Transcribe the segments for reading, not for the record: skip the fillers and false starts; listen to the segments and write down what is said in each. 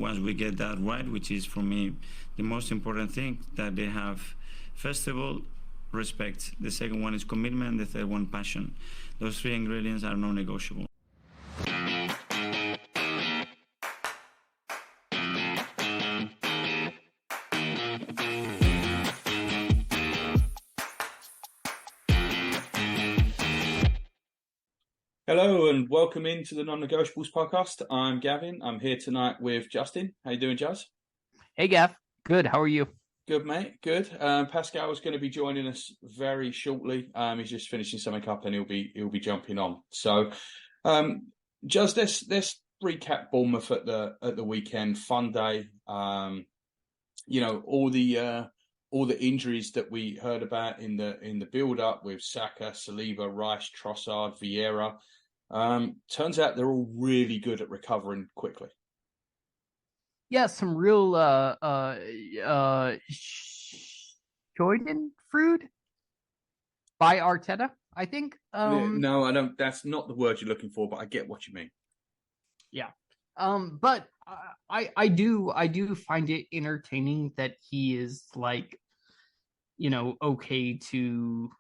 once we get that right, which is for me the most important thing, that they have, first of all, respect. The second one is commitment. The third one, passion. Those three ingredients are non-negotiable. Hello and welcome into the Non-Negotiables podcast. I'm Gavin. I'm here tonight with Justin. How you doing, Juz? Hey, Gav. Good. How are you? Good, mate. Good. Pascal is going to be joining us very shortly. He's just finishing something up and he'll be jumping on. So, Juz, let's recap Bournemouth at the weekend. Fun day. All the injuries that we heard about in the build up with Saka, Saliba, Rice, Trossard, Vieira. Turns out they're all really good at recovering quickly. Yeah, some real Schadenfreude by Arteta, I think. No, I don't. That's not the word you're looking for, but I get what you mean. Yeah. But I do find it entertaining that he is okay to.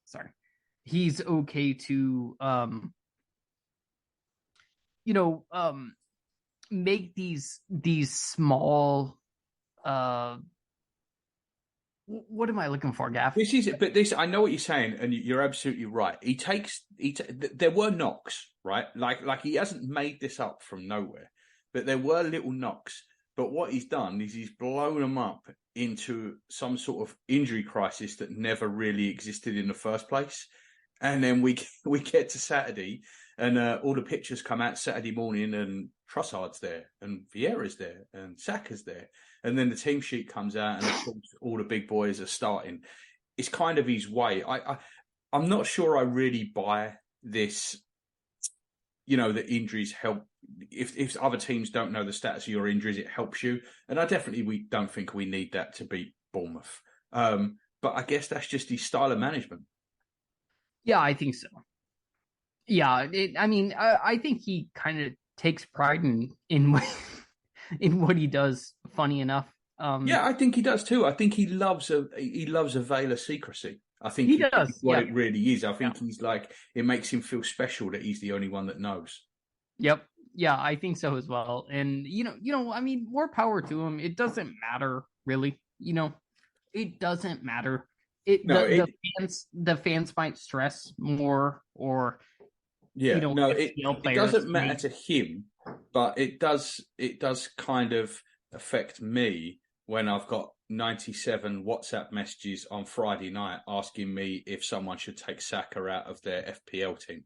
Sorry. He's okay to make these small what am I looking for, Gav? I know what you're saying, and you're absolutely right. There were knocks, right? Like he hasn't made this up from nowhere, but there were little knocks. But what he's done is he's blown them up into some sort of injury crisis that never really existed in the first place. And then we get to Saturday, and all the pictures come out Saturday morning, and Trossard's there, and Vieira's there, and Saka's there. And then the team sheet comes out, and of course, all the big boys are starting. It's kind of his way. I'm not sure I really buy this, that injuries help. If other teams don't know the status of your injuries, it helps you. And we don't think we need that to beat Bournemouth. But I guess that's just his style of management. Yeah, I think so. Yeah, I think he kind of takes pride in what he does. Funny enough, yeah, I think he does too. I think he loves a veil of secrecy. I think he does. What it really is. I think he's like, it makes him feel special that he's the only one that knows. Yep. Yeah, I think so as well. And more power to him. It doesn't matter really. It doesn't matter. The fans might stress more, or it doesn't matter to him, but it does kind of affect me when I've got 97 WhatsApp messages on Friday night asking me if someone should take Saka out of their FPL team,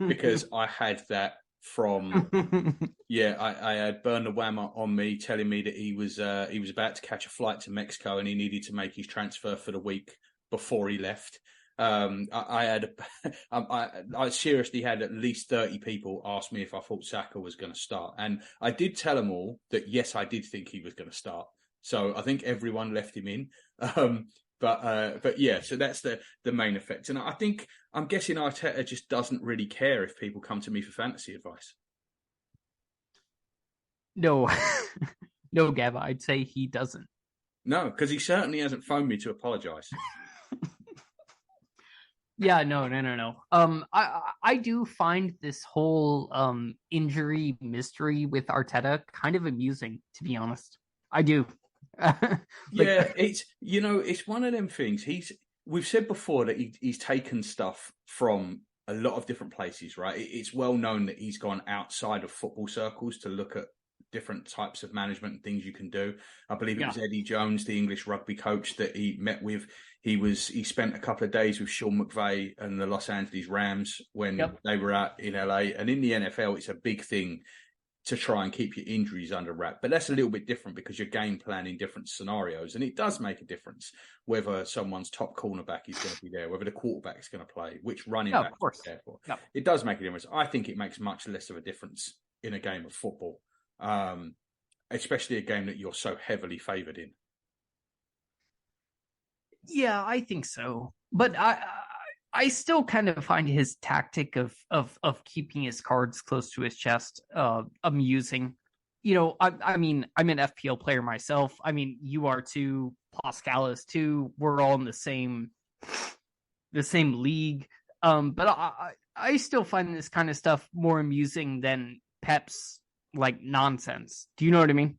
because I had that from I had Burn the Whammer on me telling me that he was about to catch a flight to Mexico and he needed to make his transfer for the week before he left. I seriously had at least 30 people ask me if I thought Saka was going to start, and I did tell them all that yes, I did think he was going to start. So I think everyone left him in. But yeah, so that's the main effect, and I'm guessing Arteta just doesn't really care if people come to me for fantasy advice. No, no, Gav, I'd say he doesn't. No, because he certainly hasn't phoned me to apologise. Yeah, no. I do find this whole injury mystery with Arteta kind of amusing, to be honest. I do. It's one of them things. We've said before that he's taken stuff from a lot of different places, right? It's well known that he's gone outside of football circles to look at different types of management and things you can do. I believe it was Eddie Jones, the English rugby coach that he met with. He spent a couple of days with Sean McVay and the Los Angeles Rams when they were out in LA. And in the NFL, it's a big thing to try and keep your injuries under wrap. But that's a little bit different because you're game planning different scenarios. And it does make a difference whether someone's top cornerback is going to be there, whether the quarterback is going to play, which running back is there for. No. It does make a difference. I think it makes much less of a difference in a game of football, especially a game that you're so heavily favoured in. Yeah, I think so. But I still kind of find his tactic of keeping his cards close to his chest amusing. I mean, I'm an FPL player myself. I mean, you are too. Pascal is too. We're all in the same league. But I still find this kind of stuff more amusing than Pep's like nonsense. Do you know what I mean?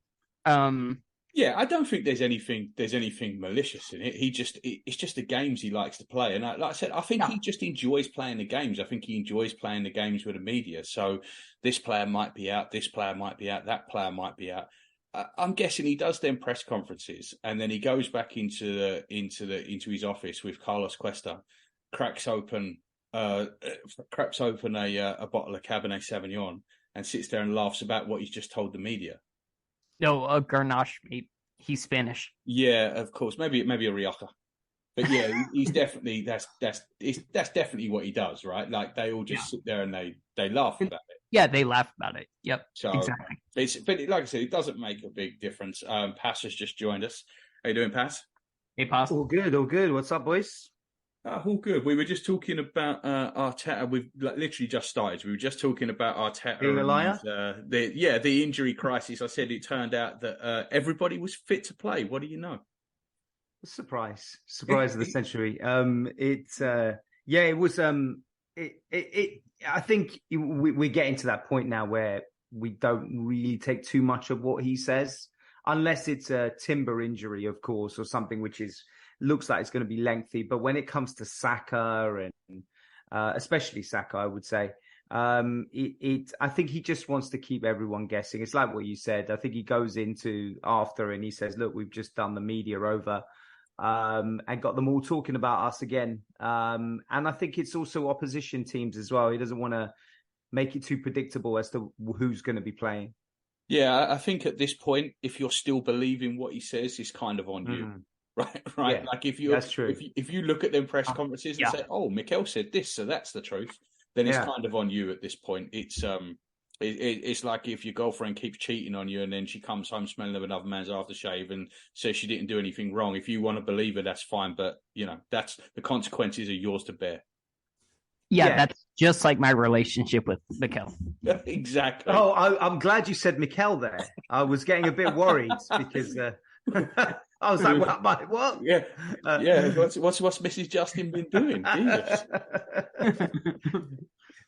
Yeah, I don't think there's anything malicious in it. It's just the games he likes to play, and like I said, I think he just enjoys playing the games. I think he enjoys playing the games with the media. So this player might be out, this player might be out, that player might be out. I'm guessing he does them press conferences, and then he goes back into his office with Carlos Cuesta, cracks open a bottle of Cabernet Sauvignon, and sits there and laughs about what he's just told the media. No, a Garnache, mate. He's Spanish. Yeah, of course. Maybe a Rioja. But yeah, he's definitely that's definitely what he does, right? Like they all just sit there and they laugh about it. Yeah, they laugh about it. Yep. So exactly. But like I said, it doesn't make a big difference. Pass has just joined us. How you doing, Pass? Hey, Pass. All good. What's up, boys? All good. We were just talking about Arteta. We've literally just started. We were just talking about Arteta. Being a liar? The injury crisis. I said it turned out that everybody was fit to play. What do you know? Surprise of the century. It was. I think we're getting to that point now where we don't really take too much of what he says, unless it's a timber injury, of course, or something which looks like it's going to be lengthy. But when it comes to Saka and especially Saka, I would say, I think he just wants to keep everyone guessing. It's like what you said. I think he goes into after and he says, look, we've just done the media over and got them all talking about us again. And I think it's also opposition teams as well. He doesn't want to make it too predictable as to who's going to be playing. Yeah, I think at this point, if you're still believing what he says, it's kind of on you. Right. Yeah, like if that's true. If you look at them press conferences and say, "Oh, Mikel said this, so that's the truth," then it's kind of on you at this point. It's like if your girlfriend keeps cheating on you and then she comes home smelling of another man's aftershave and says she didn't do anything wrong. If you want to believe her, that's fine, but that's the consequences are yours to bear. Yeah, that's just like my relationship with Mikel. Exactly. Oh, I'm glad you said Mikel there. I was getting a bit worried because. I was like, what? Yeah. What's Mrs. Justin been doing? Jesus.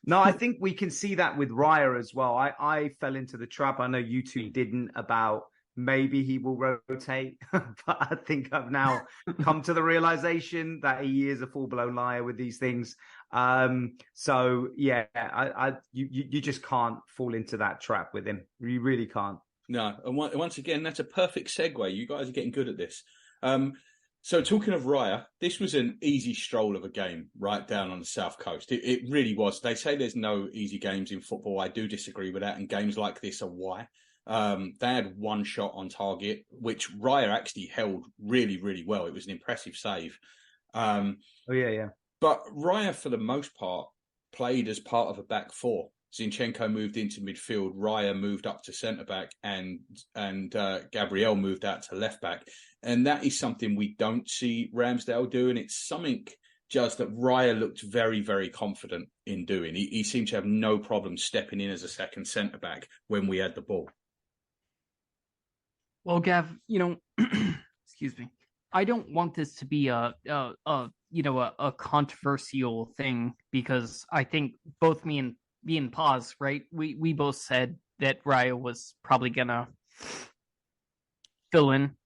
No, I think we can see that with Raya as well. I fell into the trap. I know you two didn't about maybe he will rotate, but I think I've now come to the realization that he is a full-blown liar with these things. So yeah, you just can't fall into that trap with him. You really can't. No, and once again, that's a perfect segue. You guys are getting good at this. So talking of Raya, this was an easy stroll of a game right down on the South Coast. It really was. They say there's no easy games in football. I do disagree with that, and games like this are why. They had one shot on target, which Raya actually held really, really well. It was an impressive save. Yeah. But Raya, for the most part, played as part of a back four. Zinchenko moved into midfield, Raya moved up to centre-back, and Gabriel moved out to left-back. And that is something we don't see Ramsdale do, and it's something just that Raya looked very, very confident in doing. He seemed to have no problem stepping in as a second centre-back when we had the ball. Well, Gav, excuse me. I don't want this to be a controversial thing, because I think both me and Paz, right? We both said that Raya was probably gonna fill in.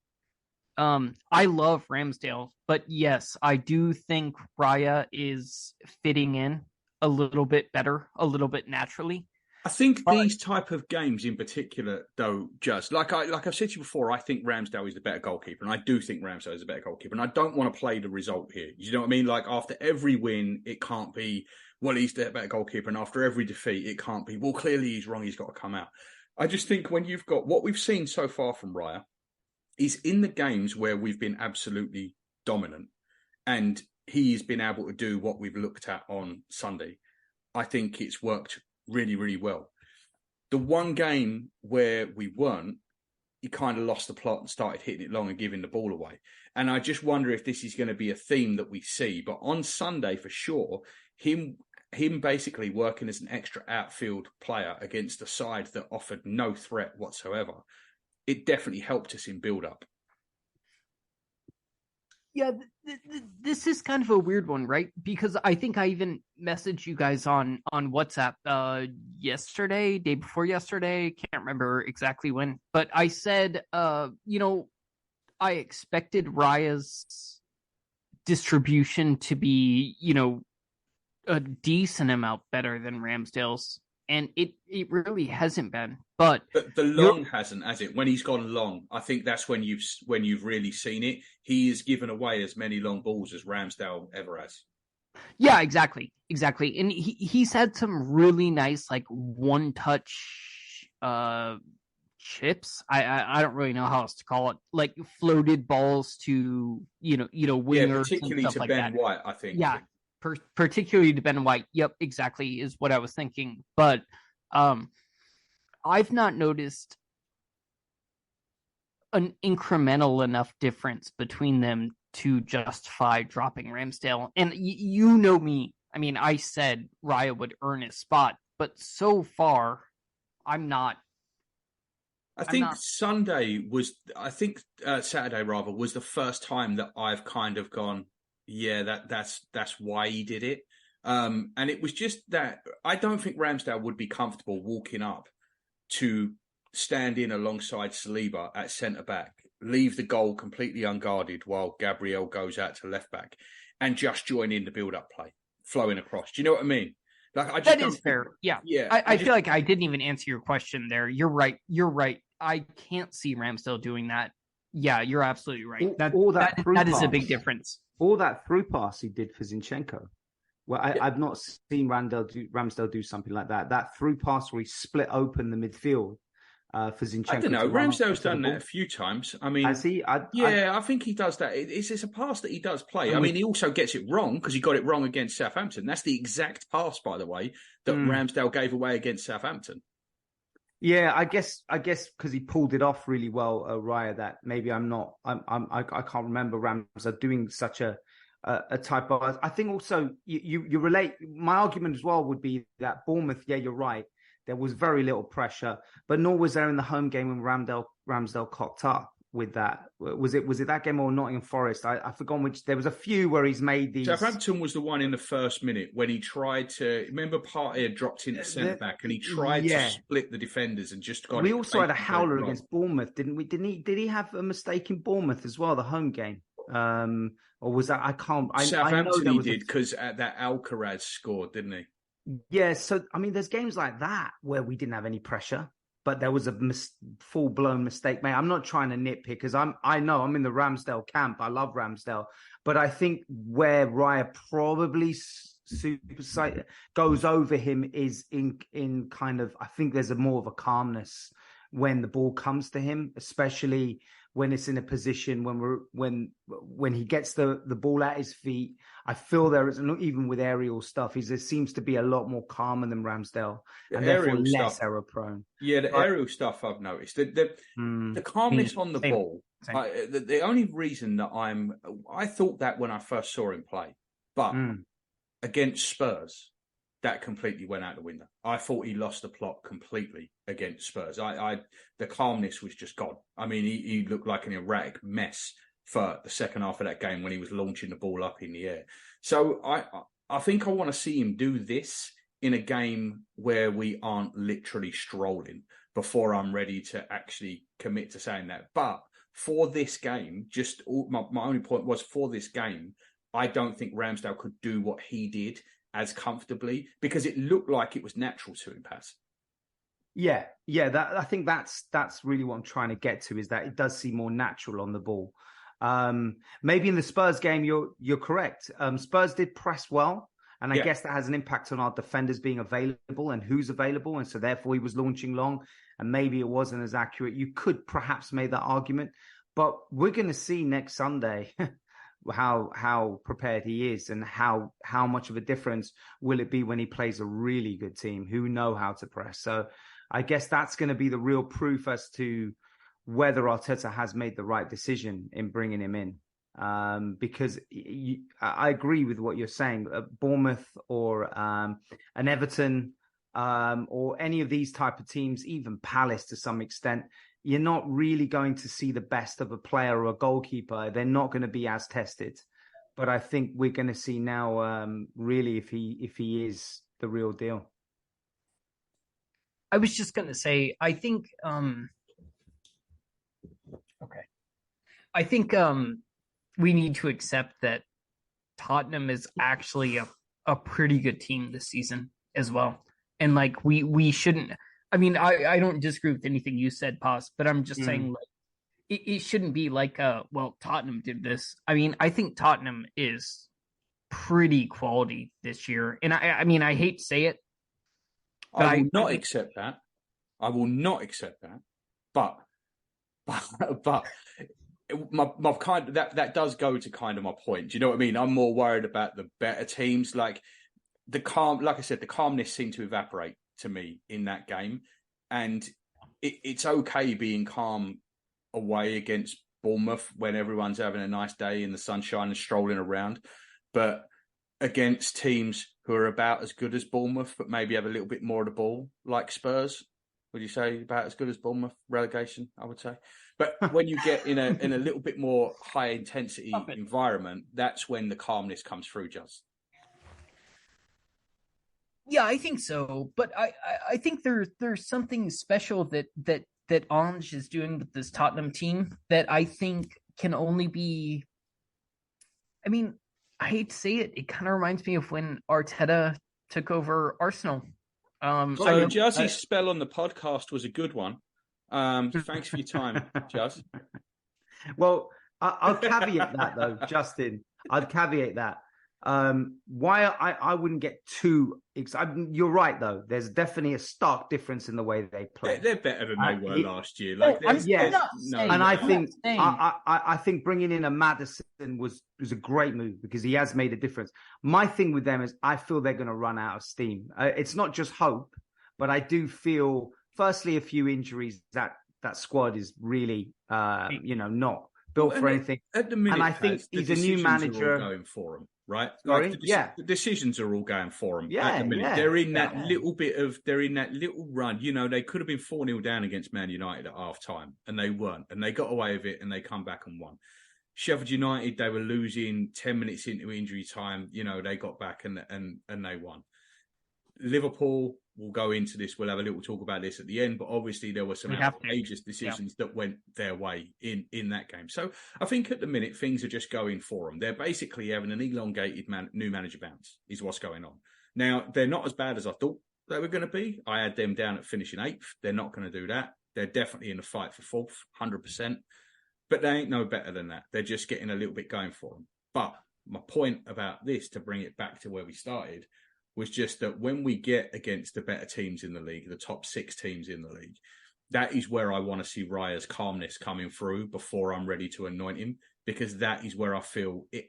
I love Ramsdale, but yes, I do think Raya is fitting in a little bit better, a little bit naturally. I think these type of games in particular, though, just like I've said to you before, I think Ramsdale is the better goalkeeper, and I do think Ramsdale is the better goalkeeper, and I don't want to play the result here. You know what I mean? Like after every win, it can't be, well, he's the better goalkeeper, and after every defeat, it can't be, well, clearly he's wrong, he's got to come out. I just think when you've got what we've seen so far from Raya is in the games where we've been absolutely dominant, and he's been able to do what we've looked at on Sunday. I think it's worked really, really well. The one game where we weren't, he kind of lost the plot and started hitting it long and giving the ball away. And I just wonder if this is going to be a theme that we see. But on Sunday, for sure, him basically working as an extra outfield player against a side that offered no threat whatsoever, it definitely helped us in build-up. Yeah, this is kind of a weird one, right? Because I think I even messaged you guys on WhatsApp yesterday, day before yesterday, can't remember exactly when, but I said, I expected Raya's distribution to be, a decent amount better than Ramsdale's, and it really hasn't been. But the long hasn't, has it? When he's gone long, I think that's when you've really seen it. He has given away as many long balls as Ramsdale ever has. Yeah, exactly. And he's had some really nice, like, one-touch chips. I don't really know how else to call it. Like floated balls to wingers, particularly and stuff to like Ben that. White, I think. Yeah, particularly to Ben White. Yep, exactly is what I was thinking. But I've not noticed an incremental enough difference between them to justify dropping Ramsdale. And you know me. I mean, I said Raya would earn his spot, but so far, I'm not. Saturday was the first time that I've kind of gone, yeah, that's why he did it. And it was just that I don't think Ramsdale would be comfortable walking up to stand in alongside Saliba at centre-back, leave the goal completely unguarded while Gabriel goes out to left-back, and just join in the build-up play, flowing across. Do you know what I mean? Like, that is fair. Yeah. I feel like I didn't even answer your question there. You're right. I can't see Ramsdale doing that. Yeah, you're absolutely right. That is a big difference. All that through pass he did for Zinchenko. Well, I've not seen Ramsdale do something like that. That through pass where he split open the midfield for Zinchenko. I don't know. Ramsdale's done that a few times. I mean, has he? I think he does that. It's a pass that he does play. I mean, he also gets it wrong because he got it wrong against Southampton. That's the exact pass, by the way, that Ramsdale gave away against Southampton. Yeah, I guess because he pulled it off really well, Raya. That maybe I can't remember Ramsdale doing such a type of. I think also you relate. My argument as well would be that Bournemouth. Yeah, you're right. There was very little pressure, but nor was there in the home game when Ramsdale cocked up with that. Was it that game or Nottingham Forest? I forgot which. There was a few where he's made these. Southampton was the one in the first minute when he tried to. Remember, Partey had dropped into centre back and he tried to split the defenders and just got. We also had a howler against Bournemouth, didn't we? Did he have a mistake in Bournemouth as well? The home game. Or was that? I can't. Southampton he did because that Alcaraz scored, didn't he? Yeah. So I mean, there's games like that where we didn't have any pressure, but there was a full blown mistake made. I'm not trying to nitpick because I know I'm in the Ramsdale camp. I love Ramsdale, but I think where Raya probably goes over him is in kind of. I think there's more of a calmness when the ball comes to him, especially when it's in a position when he gets the ball at his feet. I feel there is, even with aerial stuff, there seems to be a lot more calmer than Ramsdale and therefore less error prone. Yeah, the aerial stuff I've noticed. The calmness on the ball. The only reason that I thought that when I first saw him play, but against Spurs, that completely went out the window. I thought he lost the plot completely against Spurs. The calmness was just gone. I mean, he looked like an erratic mess for the second half of that game when he was launching the ball up in the air. So I think I want to see him do this in a game where we aren't literally strolling before I'm ready to actually commit to saying that. But for this game, my only point was for this game, I don't think Ramsdale could do what he did as comfortably because it looked like it was natural to him, Paz. Yeah. I think that's really what I'm trying to get to, is that it does seem more natural on the ball. Maybe in the Spurs game, you're correct. Spurs did press well, and I guess that has an impact on our defenders being available and who's available, and so therefore he was launching long, and maybe it wasn't as accurate. You could perhaps make that argument, but we're going to see next Sunday how prepared he is and how much of a difference will it be when he plays a really good team who know how to press. So I guess that's going to be the real proof as to whether Arteta has made the right decision in bringing him in. Because I agree with what you're saying. Bournemouth or an Everton or any of these type of teams, even Palace to some extent, you're not really going to see the best of a player or a goalkeeper. They're not going to be as tested. But I think we're going to see now, really, if he is the real deal. I was just going to say, I think, we need to accept that Tottenham is actually a pretty good team this season as well. And like, we shouldn't, I mean, I don't disagree with anything you said, Paz, but I'm just saying, like, it shouldn't be like, well, Tottenham did this. I mean, I think Tottenham is pretty quality this year. And I mean, I hate to say it. I will not accept that. I will not accept that. But my kind of, that does go to kind of my point. Do you know what I mean? I'm more worried about the better teams. Like like I said, the calmness seemed to evaporate to me in that game. And it's okay being calm away against Bournemouth when everyone's having a nice day in the sunshine and strolling around. But against teams who are about as good as Bournemouth, but maybe have a little bit more of the ball, like Spurs, would you say about as good as Bournemouth? Relegation, I would say. But when you get in a little bit more high intensity environment, that's when the calmness comes through, Just. Yeah, I think so. But I think there's something special that Ange is doing with this Tottenham team that I think can only be, I mean, I hate to say it, it kind of reminds me of when Arteta took over Arsenal. So Jazzy's spell on the podcast was a good one. Thanks for your time, Jazz. Well, I'll caveat that though, Justin. I'd caveat that. Why I wouldn't get too excited. You're right though. There's definitely a stark difference in the way they play. They're better than they were last year. Like, I think bringing in a Maddison was a great move because he has made a difference. My thing with them is I feel they're going to run out of steam. It's not just hope, but I do feel, firstly, a few injuries that squad is really, not built for anything. At the minute, and I think he's a new manager going for him. Right, sorry? Like the decisions are all going for them. At the minute. They're in that little run. You know, they could have been 4-0 down against Man United at half time, and they weren't, and they got away with it, and they come back and won. Sheffield United, they were losing 10 minutes into injury time. You know, they got back and they won. Liverpool, we'll go into this. We'll have a little talk about this at the end, but obviously there were some outrageous decisions that went their way in that game. So I think at the minute things are just going for them. They're basically having an elongated new manager bounce is what's going on. Now, they're not as bad as I thought they were going to be. I had them down at finishing 8th. They're not going to do that. They're definitely in the fight for 4th, 100%. But they ain't no better than that. They're just getting a little bit going for them. But my point about this, to bring it back to where we started, was just that when we get against the better teams in the league, the top 6 teams in the league, that is where I want to see Raya's calmness coming through before I'm ready to anoint him, because that is where I feel it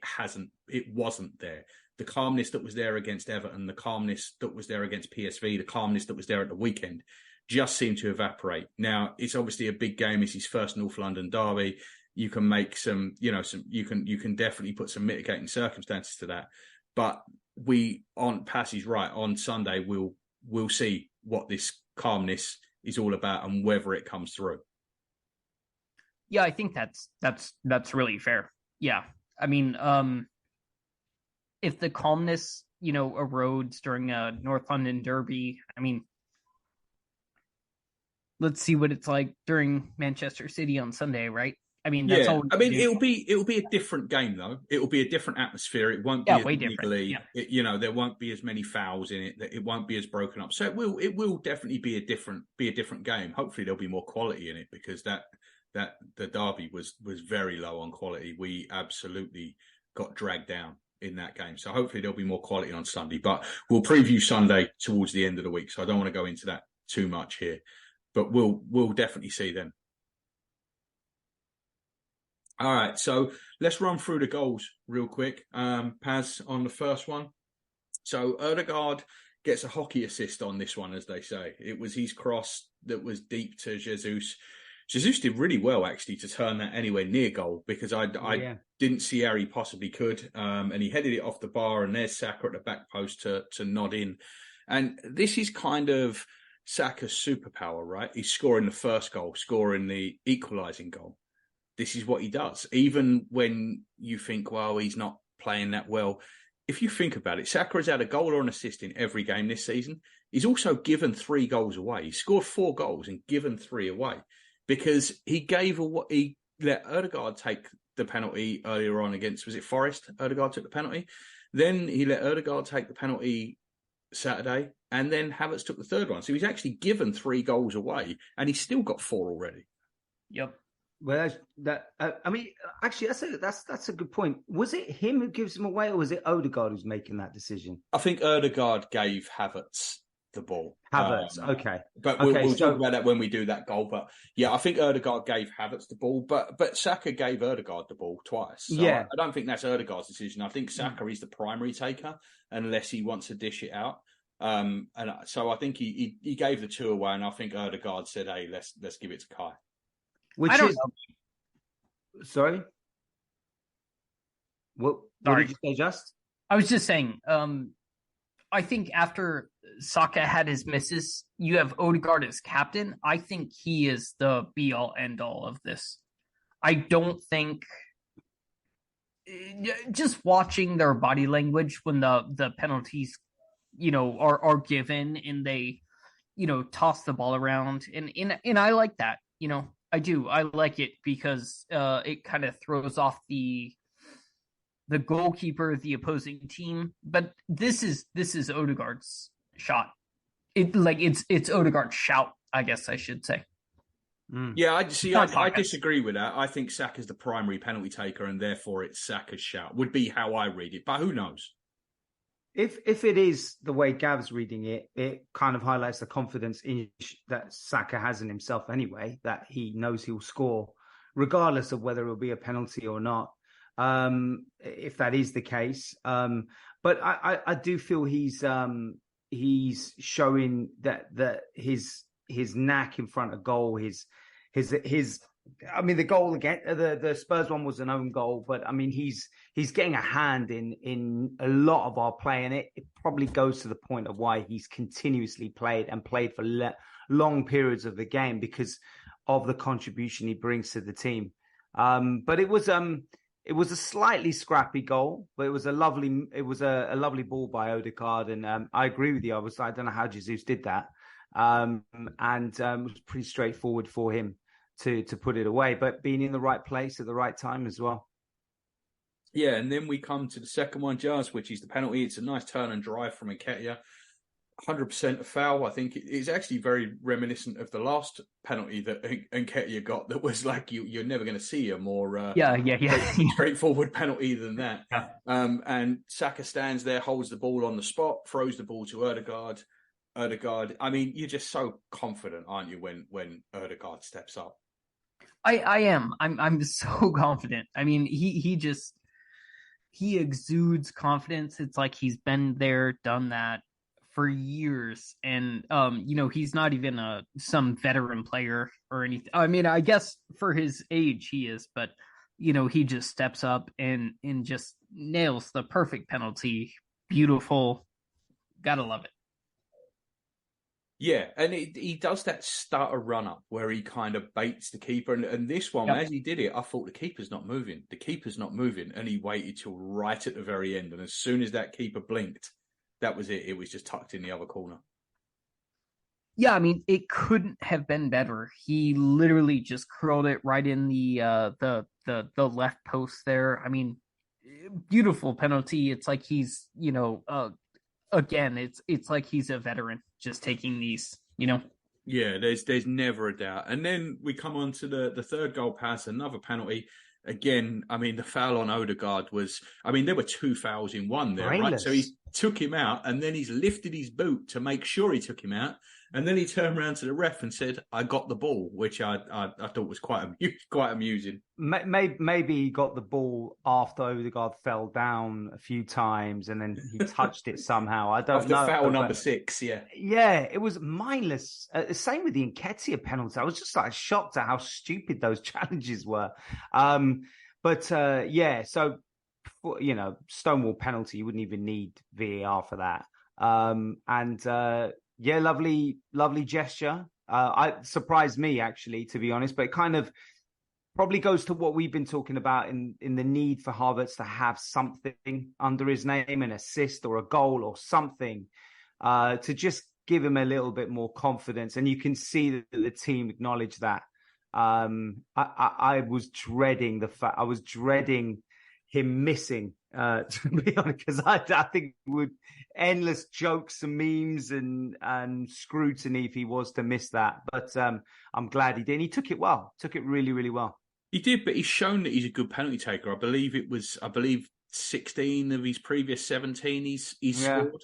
wasn't there. The calmness that was there against Everton, the calmness that was there against PSV, the calmness that was there at the weekend just seemed to evaporate. Now, it's obviously a big game. It's his first North London derby. You can make you can definitely put some mitigating circumstances to that. But Passy's right, on Sunday we'll see what this calmness is all about and whether it comes through. Yeah, I think that's really fair. Yeah. I mean, if the calmness, erodes during a North London derby, I mean, let's see what it's like during Manchester City on Sunday, right? I mean, that's all. I mean, it'll be a different game though. It'll be a different atmosphere. It won't be way different. Yeah. There won't be as many fouls in it. It won't be as broken up. So it will definitely be a different game. Hopefully there'll be more quality in it, because that the derby was very low on quality. We absolutely got dragged down in that game. So hopefully there'll be more quality on Sunday. But we'll preview Sunday towards the end of the week, so I don't want to go into that too much here. But we'll definitely see then. All right, so let's run through the goals real quick. Paz on the first one. So Ødegaard gets a hockey assist on this one, as they say. It was his cross that was deep to Jesus. Jesus did really well, actually, to turn that anywhere near goal, because I didn't see how he possibly could. And he headed it off the bar, and there's Saka at the back post to nod in. And this is kind of Saka's superpower, right? He's scoring the first goal, scoring the equalising goal. This is what he does. Even when you think, well, he's not playing that well. If you think about it, Saka has had a goal or an assist in every game this season. He's also given 3 goals away. He scored 4 goals and given 3 away, because he let Ødegaard take the penalty earlier on against, was it Forest? Ødegaard took the penalty. Then he let Ødegaard take the penalty Saturday, and then Havertz took the third one. So he's actually given 3 goals away, and he's still got 4 already. Yep. Well, I mean, actually, that's a good point. Was it him who gives him away, or was it Ødegaard who's making that decision? I think Ødegaard gave Havertz the ball. Havertz, okay. But we'll talk about that when we do that goal. But yeah, I think Ødegaard gave Havertz the ball, but Saka gave Ødegaard the ball twice. So I don't think that's Ødegaard's decision. I think Saka is the primary taker, unless he wants to dish it out. And so I think he gave the 2 away, and I think Ødegaard said, "Hey, let's give it to Kai." Which is sorry. What did you say, Just? I was just saying. I think after Saka had his misses, you have Ødegaard as captain. I think he is the be-all, end-all of this. I don't think... Just watching their body language when the penalties, are given, and they, toss the ball around. And I like that, I do. I like it because it kind of throws off the goalkeeper, the opposing team. But this is Ødegaard's shot. It's Ødegaard's shout, I guess I should say. Yeah, I disagree with that. I think Saka's the primary penalty taker, and therefore it's Saka's shout. Would be how I read it, but who knows? If it is the way Gav's reading it, it kind of highlights the confidence that Saka has in himself anyway, that he knows he'll score, regardless of whether it'll be a penalty or not. If that is the case, but I do feel he's showing that his knack in front of goal, his. I mean, the goal again, the Spurs one was an own goal, but I mean, he's getting a hand in a lot of our play, and it probably goes to the point of why he's continuously played for long periods of the game, because of the contribution he brings to the team. But it was a slightly scrappy goal, but it was a lovely lovely ball by Ødegaard, and I agree with you. I don't know how Jesus did that, and it was pretty straightforward for him to put it away, but being in the right place at the right time as well. Yeah, and then we come to the second one, Jazz, which is the penalty. It's a nice turn and drive from Nketiah. 100% a foul. I think it's actually very reminiscent of the last penalty that Nketiah got, that was like you're never going to see a more straightforward penalty than that. Yeah. And Saka stands there, holds the ball on the spot, throws the ball to Ødegaard. I mean, you're just so confident, aren't you, when Ødegaard steps up? I am. I'm so confident. I mean, he exudes confidence. It's like he's been there, done that for years, and he's not even some veteran player or anything. I mean, I guess for his age he is, but he just steps up and just nails the perfect penalty. Beautiful. Gotta love it. Yeah, and he does that stutter run-up where he kind of baits the keeper. And this one, as he did it, I thought the keeper's not moving. And he waited till right at the very end. And as soon as that keeper blinked, that was it. It was just tucked in the other corner. Yeah, I mean, it couldn't have been better. He literally just curled it right in the left post there. I mean, beautiful penalty. It's like he's, again, it's like he's a veteran just taking these, Yeah, there's never a doubt. And then we come on to the third goal pass, another penalty. Again, I mean, the foul on Ødegaard was, there were 2 fouls in one there, right? So took him out, and then he's lifted his boot to make sure he took him out. And then he turned around to the ref and said, "I got the ball," which I thought was quite amusing. Maybe he got the ball after Odegaard fell down a few times and then he touched it somehow. I don't know. After foul number 6, yeah. Yeah, it was mindless. Same with the Nketiah penalty. I was just like shocked at how stupid those challenges were. So, Stonewall penalty, you wouldn't even need VAR for that. Yeah, lovely gesture. It surprised me, actually, to be honest, but it kind of probably goes to what we've been talking about in the need for Havertz to have something under his name, an assist or a goal or something, to just give him a little bit more confidence. And you can see that the team acknowledge that. I was dreading him missing, to be honest, because I think it would endless jokes and memes and scrutiny if he was to miss that. But I'm glad he did. He took it well. Took it really, really well. He did, but he's shown that he's a good penalty taker. I believe 16 of his previous 17 he's scored.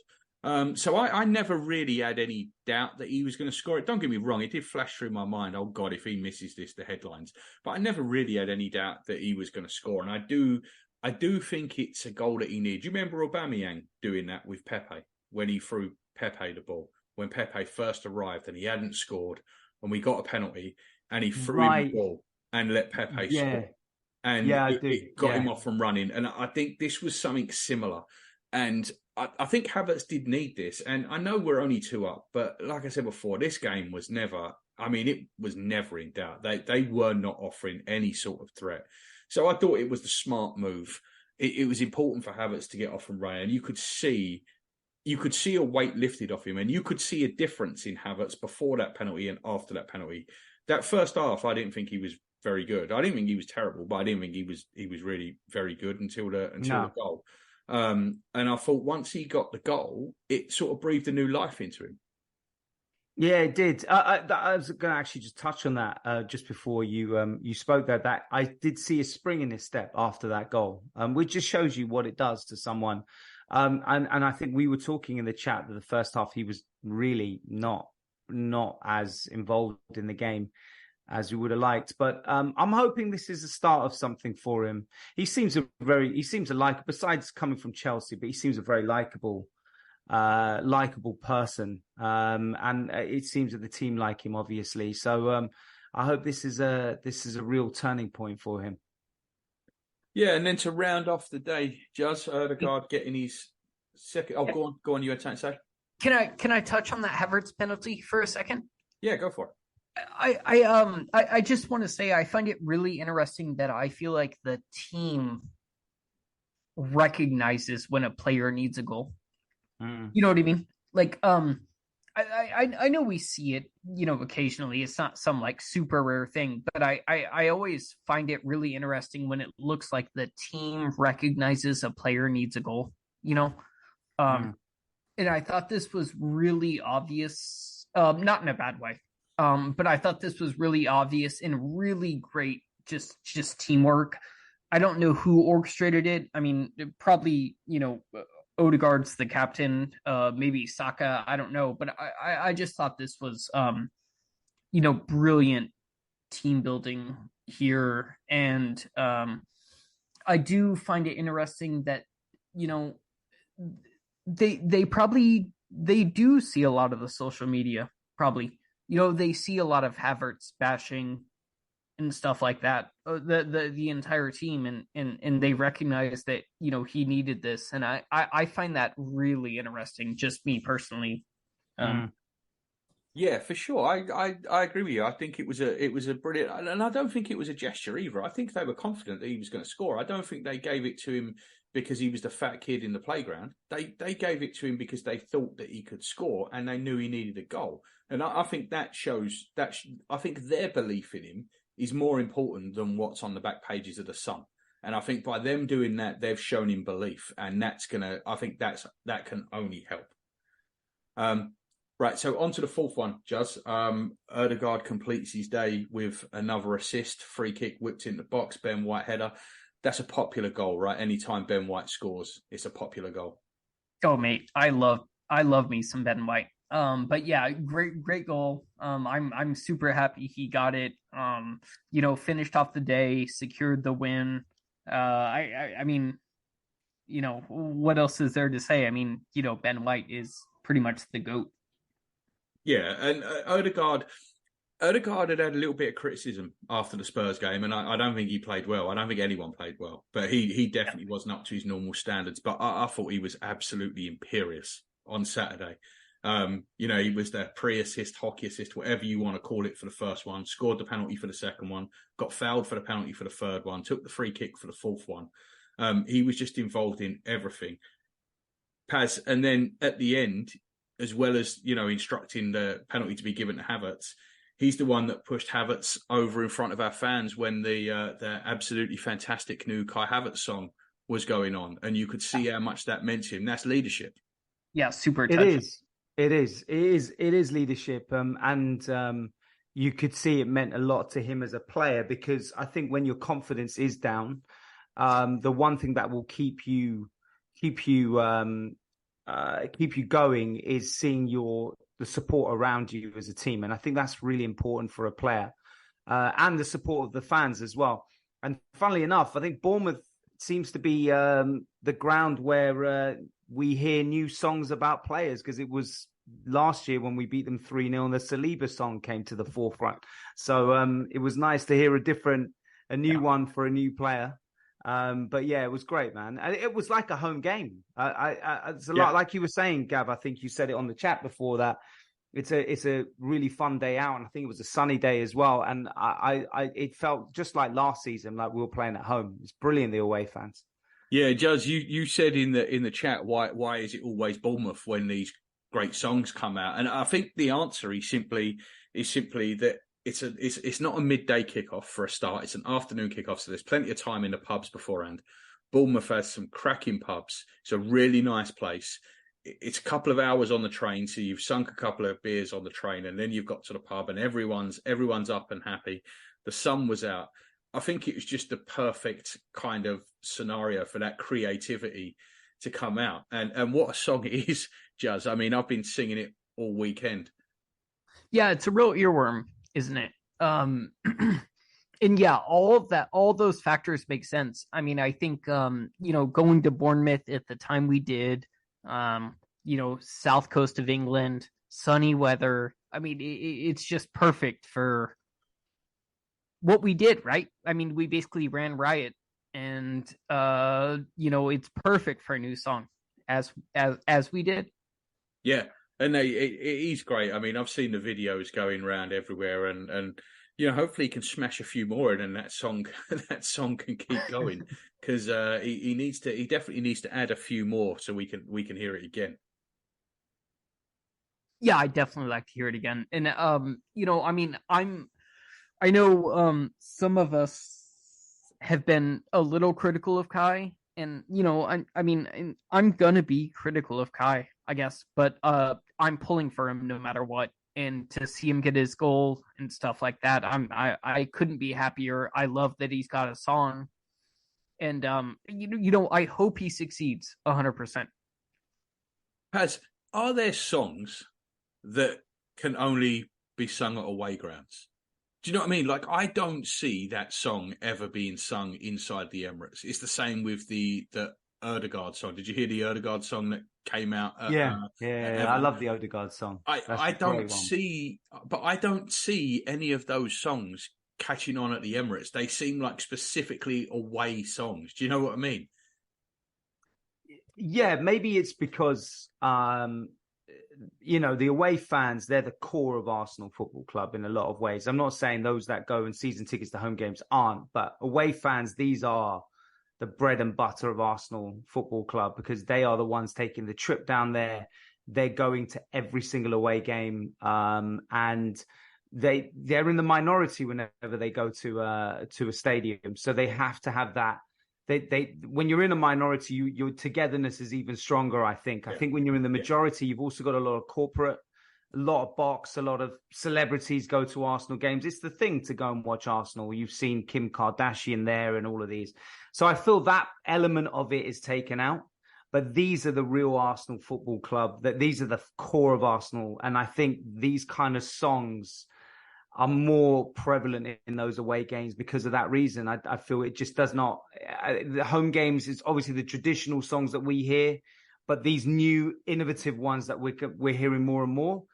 So I never really had any doubt that he was going to score it. Don't get me wrong, it did flash through my mind, oh God, if he misses this, the headlines. But I never really had any doubt that he was going to score. And I do think it's a goal that he needs. Do you remember Aubameyang doing that with Pepe when he threw Pepe the ball? When Pepe first arrived and he hadn't scored and we got a penalty and he threw him the ball and let Pepe score. And it got him off from running. And I think this was something similar. And I think Havertz did need this. And I know we're only 2 up, but like I said before, this game was never in doubt. They were not offering any sort of threat. So I thought it was the smart move. It was important for Havertz to get off and run. And you could see a weight lifted off him. And you could see a difference in Havertz before that penalty and after that penalty. That first half, I didn't think he was very good. I didn't think he was terrible, but I didn't think he was really very good until the goal. And I thought once he got the goal, it sort of breathed a new life into him. Yeah, it did. I was going to actually just touch on that just before you spoke there. That I did see a spring in his step after that goal, which just shows you what it does to someone. And I think we were talking in the chat that the first half he was really not as involved in the game as we would have liked. But I'm hoping this is the start of something for him. He seems like, besides coming from Chelsea, but he seems a very likable person. And it seems that the team like him, obviously. So I hope this is a real turning point for him. Yeah, and then to round off the day, Juz, Odegaard getting his second. Oh, go on. You had something to say? Can I touch on that Havertz penalty for a second? Yeah, go for it. I just want to say I find it really interesting that I feel like the team recognizes when a player needs a goal. You know what I mean? Like, I know we see it, occasionally. It's not some like super rare thing, but I always find it really interesting when it looks like the team recognizes a player needs a goal, And I thought this was really obvious, not in a bad way. But I thought this was really obvious and really great, just teamwork. I don't know who orchestrated it. I mean, probably, Odegaard's the captain, maybe Saka, I don't know. But I just thought this was, brilliant team building here. And I do find it interesting that, they do see a lot of the social media, probably. They see a lot of Havertz bashing and stuff like that, the entire team, and they recognize that, he needed this. And I find that really interesting, just me personally. Yeah, for sure. I agree with you. I think it was a brilliant, and I don't think it was a gesture either. I think they were confident that he was going to score. I don't think they gave it to him because he was the fat kid in the playground. They gave it to him because they thought that he could score and they knew he needed a goal. And I think that shows that I think their belief in him is more important than what's on the back pages of the Sun. And I think by them doing that, they've shown him belief, and I think that can only help. Right, so on to the fourth one, Juz. Odegaard completes his day with another assist, free kick whipped into the box, Ben White header. That's a popular goal, right? Anytime Ben White scores, it's a popular goal. Oh, mate, I love me some Ben White. But yeah, great goal. I'm super happy he got it. Finished off the day, secured the win. I mean, what else is there to say? I mean, Ben White is pretty much the GOAT. Yeah, and Odegaard had a little bit of criticism after the Spurs game, and I don't think he played well. I don't think anyone played well, but he definitely wasn't up to his normal standards. But I thought he was absolutely imperious on Saturday. He was the pre-assist, hockey assist, whatever you want to call it, for the first one, scored the penalty for the second one, got fouled for the penalty for the third one, took the free kick for the fourth one. He was just involved in everything. Paz, and then at the end, as well as, instructing the penalty to be given to Havertz, he's the one that pushed Havertz over in front of our fans when the absolutely fantastic new Kai Havertz song was going on. And you could see how much that meant to him. That's leadership. Yeah, super touching. It is leadership. And you could see it meant a lot to him as a player, because I think when your confidence is down, the one thing that will keep you going is seeing the support around you as a team. And I think that's really important for a player, and the support of the fans as well. And funnily enough, I think Bournemouth seems to be the ground where we hear new songs about players, because it was last year when we beat them 3-0 and the Saliba song came to the forefront. So it was nice to hear a new one for a new player. But yeah, it was great, man. And it was like a home game. It's a lot like you were saying, Gav. I think you said it on the chat before that it's a really fun day out, and I think it was a sunny day as well. And it felt just like last season, like we were playing at home. It's brilliant, the away fans. Yeah, Juz, you said in the chat, why is it always Bournemouth when these great songs come out? And I think the answer is simply that it's not a midday kickoff for a start. It's an afternoon kickoff, so there's plenty of time in the pubs beforehand. Bournemouth has some cracking pubs. It's a really nice place. It's a couple of hours on the train, so you've sunk a couple of beers on the train, and then you've got to the pub, and everyone's up and happy. The sun was out. I think it was just the perfect kind of scenario for that creativity to come out. And what a song it is, Juz. I mean, I've been singing it all weekend. Yeah, it's a real earworm, isn't it? And yeah, all those factors make sense. I mean, I think going to Bournemouth at the time we did, south coast of England, sunny weather. I mean, it's just perfect for what we did, right? I mean, we basically ran riot, and it's perfect for a new song, as we did. Yeah. And it is great. I mean, I've seen the videos going around everywhere, and hopefully he can smash a few more, and then that song can keep going, because he definitely needs to add a few more so we can hear it again. Yeah, I definitely like to hear it again. And I mean, I know some of us have been a little critical of Kai, and I mean, I'm gonna be critical of Kai, I guess, but I'm pulling for him no matter what. And to see him get his goal and stuff like that, I couldn't be happier. I love that he's got a song, and I hope he succeeds 100%. Paz, are there songs that can only be sung at away grounds? Do you know what I mean? Like, I don't see that song ever being sung inside the Emirates. It's the same with the Odegaard song. Did you hear the Odegaard song that came out? I love the Odegaard song. I don't see any of those songs catching on at the Emirates. They seem like specifically away songs. Do you know what I mean? Yeah, maybe it's because the away fans, they're the core of Arsenal Football Club in a lot of ways. I'm not saying those that go and season tickets to home games aren't, but away fans, these are the bread and butter of Arsenal Football Club, because they are the ones taking the trip down there. They're going to every single away game, and they're in the minority whenever they go to a stadium. So they have to have that. They when you're in a minority, your togetherness is even stronger, I think. Yeah. I think when you're in the majority, you've also got a lot of corporate, a lot of box, a lot of celebrities go to Arsenal games. It's the thing to go and watch Arsenal. You've seen Kim Kardashian there and all of these. So I feel that element of it is taken out. But these are the real Arsenal Football Club. That these are the core of Arsenal, and I think these kind of songs are more prevalent in those away games because of that reason. I feel it just does not. The home games is obviously the traditional songs that we hear, but these new innovative ones that we're hearing more and more,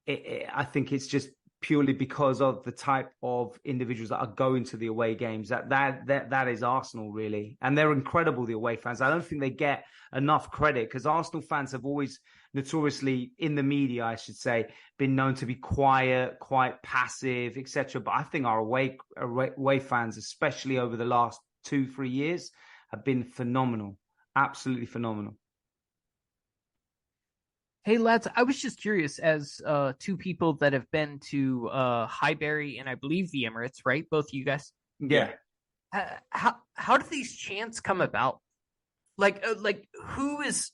I think it's just purely because of the type of individuals that are going to the away games. That is Arsenal, really. And they're incredible, the away fans. I don't think they get enough credit because Arsenal fans have always notoriously, in the media, I should say, been known to be quiet, quite passive, etc. But I think our away fans, especially over the last 2-3 years, have been phenomenal. Absolutely phenomenal. Hey lads, I was just curious, as two people that have been to Highbury and I believe the Emirates, right? Both of you guys. Yeah. How do these chants come about? Like who is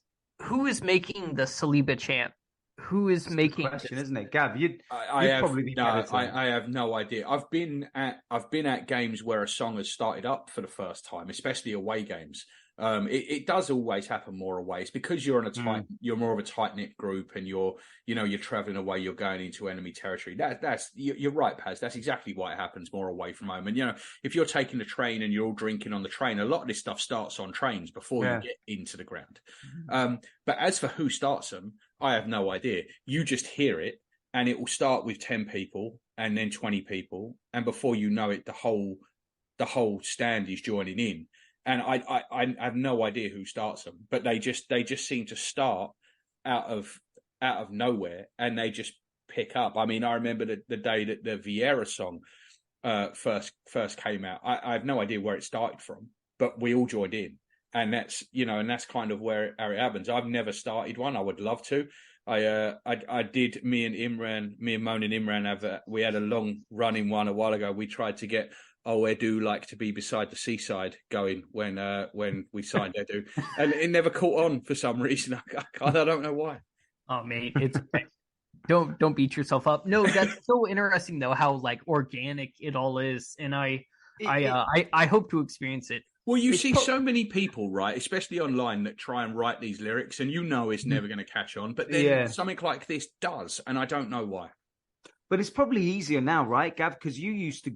making the Saliba chant? Who is making? Question, isn't it, Gav? I have no idea. I've been at games where a song has started up for the first time, especially away games. It does always happen more away. It's because you're you're more of a tight knit group, and you're traveling away. You're going into enemy territory. You're right, Paz. That's exactly why it happens more away from home. And if you're taking the train and you're all drinking on the train, a lot of this stuff starts on trains before you get into the ground. But as for who starts them, I have no idea. You just hear it, and it will start with 10 people, and then 20 people, and before you know it, the whole stand is joining in. And I have no idea who starts them, but they just seem to start out of nowhere, and they just pick up. I mean, I remember the day that the Vieira song first came out. I have no idea where it started from, but we all joined in, and that's kind of where it happens. I've never started one. I would love to. I did. Me and Moan and Imran we had a long running one a while ago. We tried to get Edu like to be beside the Seaside going when we signed Edu, and it never caught on for some reason. I don't know why. Oh mate, it's don't beat yourself up. No, that's so interesting though, how like organic it all is, and I hope to experience it. Well, you see so many people, right, especially online, that try and write these lyrics, and it's never going to catch on. But then something like this does, and I don't know why. But it's probably easier now, right, Gav? Because you used to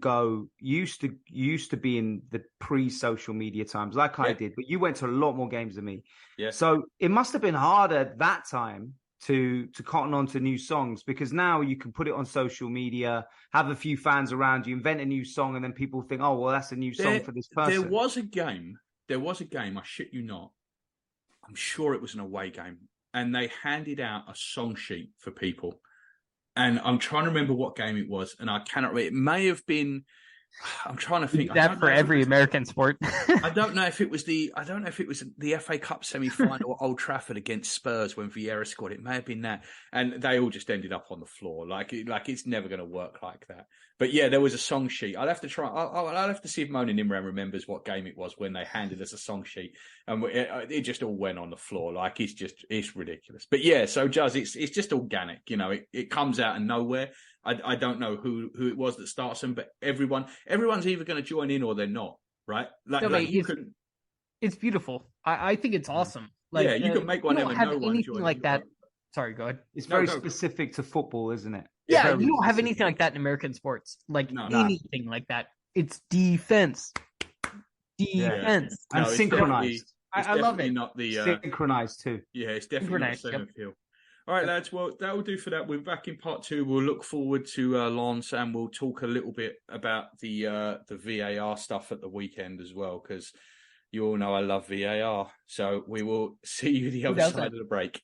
be in the pre-social media times, like I did, but you went to a lot more games than me. Yeah. So it must have been harder at that time to cotton on to new songs, because now you can put it on social media, have a few fans around you, invent a new song, and then people think, oh, well, that's a new song for this person. There was a game, I shit you not. I'm sure it was an away game, and they handed out a song sheet for people. And I'm trying to remember what game it was, and I cannot remember. It may have been. I'm trying to think. That for every American sport. I don't know if it was the FA Cup semi-final at Old Trafford against Spurs when Vieira scored. It may have been that, and they all just ended up on the floor. Like it's never going to work like that. But yeah, there was a song sheet. I'll have to try. I'll have to see if Moan and Imran remembers what game it was when they handed us a song sheet, and it just all went on the floor. Like it's ridiculous. But yeah, so Juz, it's just organic. It comes out of nowhere. I don't know who it was that starts them, but everyone's either going to join in or they're not, right? It's beautiful. I think it's awesome. You can make one. You don't have anything like that. Sorry, go ahead. It's very specific to football, isn't it? Yeah, you don't have anything like that in American sports. Anything like that. It's defense. And synchronized. I love it. Not the synchronized too. Yeah, it's definitely not the same feel. All right, lads. Well, that will do for that. We're back in part 2. We'll look forward to Lens, and we'll talk a little bit about the VAR stuff at the weekend as well, because you all know I love VAR. So we will see you the other side of the break.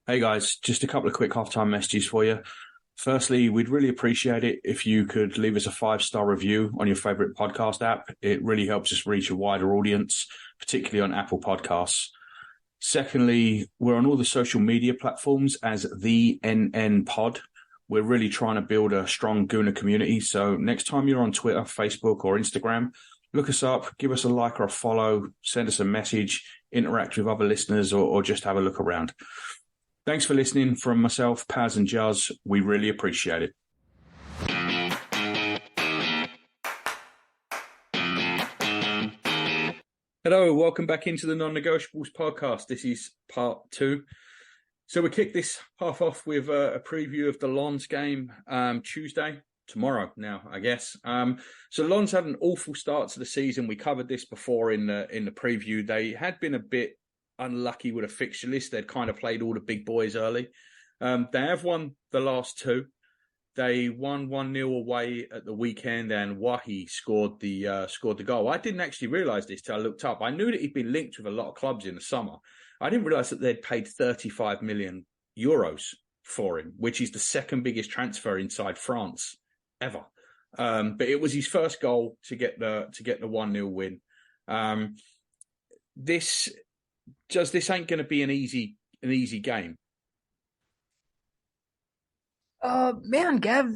Hey guys, just a couple of quick halftime messages for you. Firstly, we'd really appreciate it if you could leave us a 5-star review on your favorite podcast app. It really helps us reach a wider audience, particularly on Apple Podcasts. Secondly, we're on all the social media platforms as the NN Pod. We're really trying to build a strong Gooner community. So next time you're on Twitter, Facebook, or Instagram, look us up, give us a like or a follow, send us a message, interact with other listeners, or just have a look around. Thanks for listening from myself, Paz and Juz. We really appreciate it. Hello, welcome back into the Non-Negotiables podcast. This is part 2. So we kick this half off with a preview of the Lens game Tuesday, tomorrow now, I guess. So Lens had an awful start to the season. We covered this before in the preview. They had been a bit unlucky with a fixture list. They'd kind of played all the big boys early. They have won the last 2. They won 1-0 away at the weekend, and Wahi scored the goal. I didn't actually realise this till I looked up. I knew that he'd been linked with a lot of clubs in the summer. I didn't realise that they'd paid 35 million euros for him, which is the second biggest transfer inside France ever. But it was his first goal to get the 1-0 win. This ain't going to be an easy game. Man, Gav,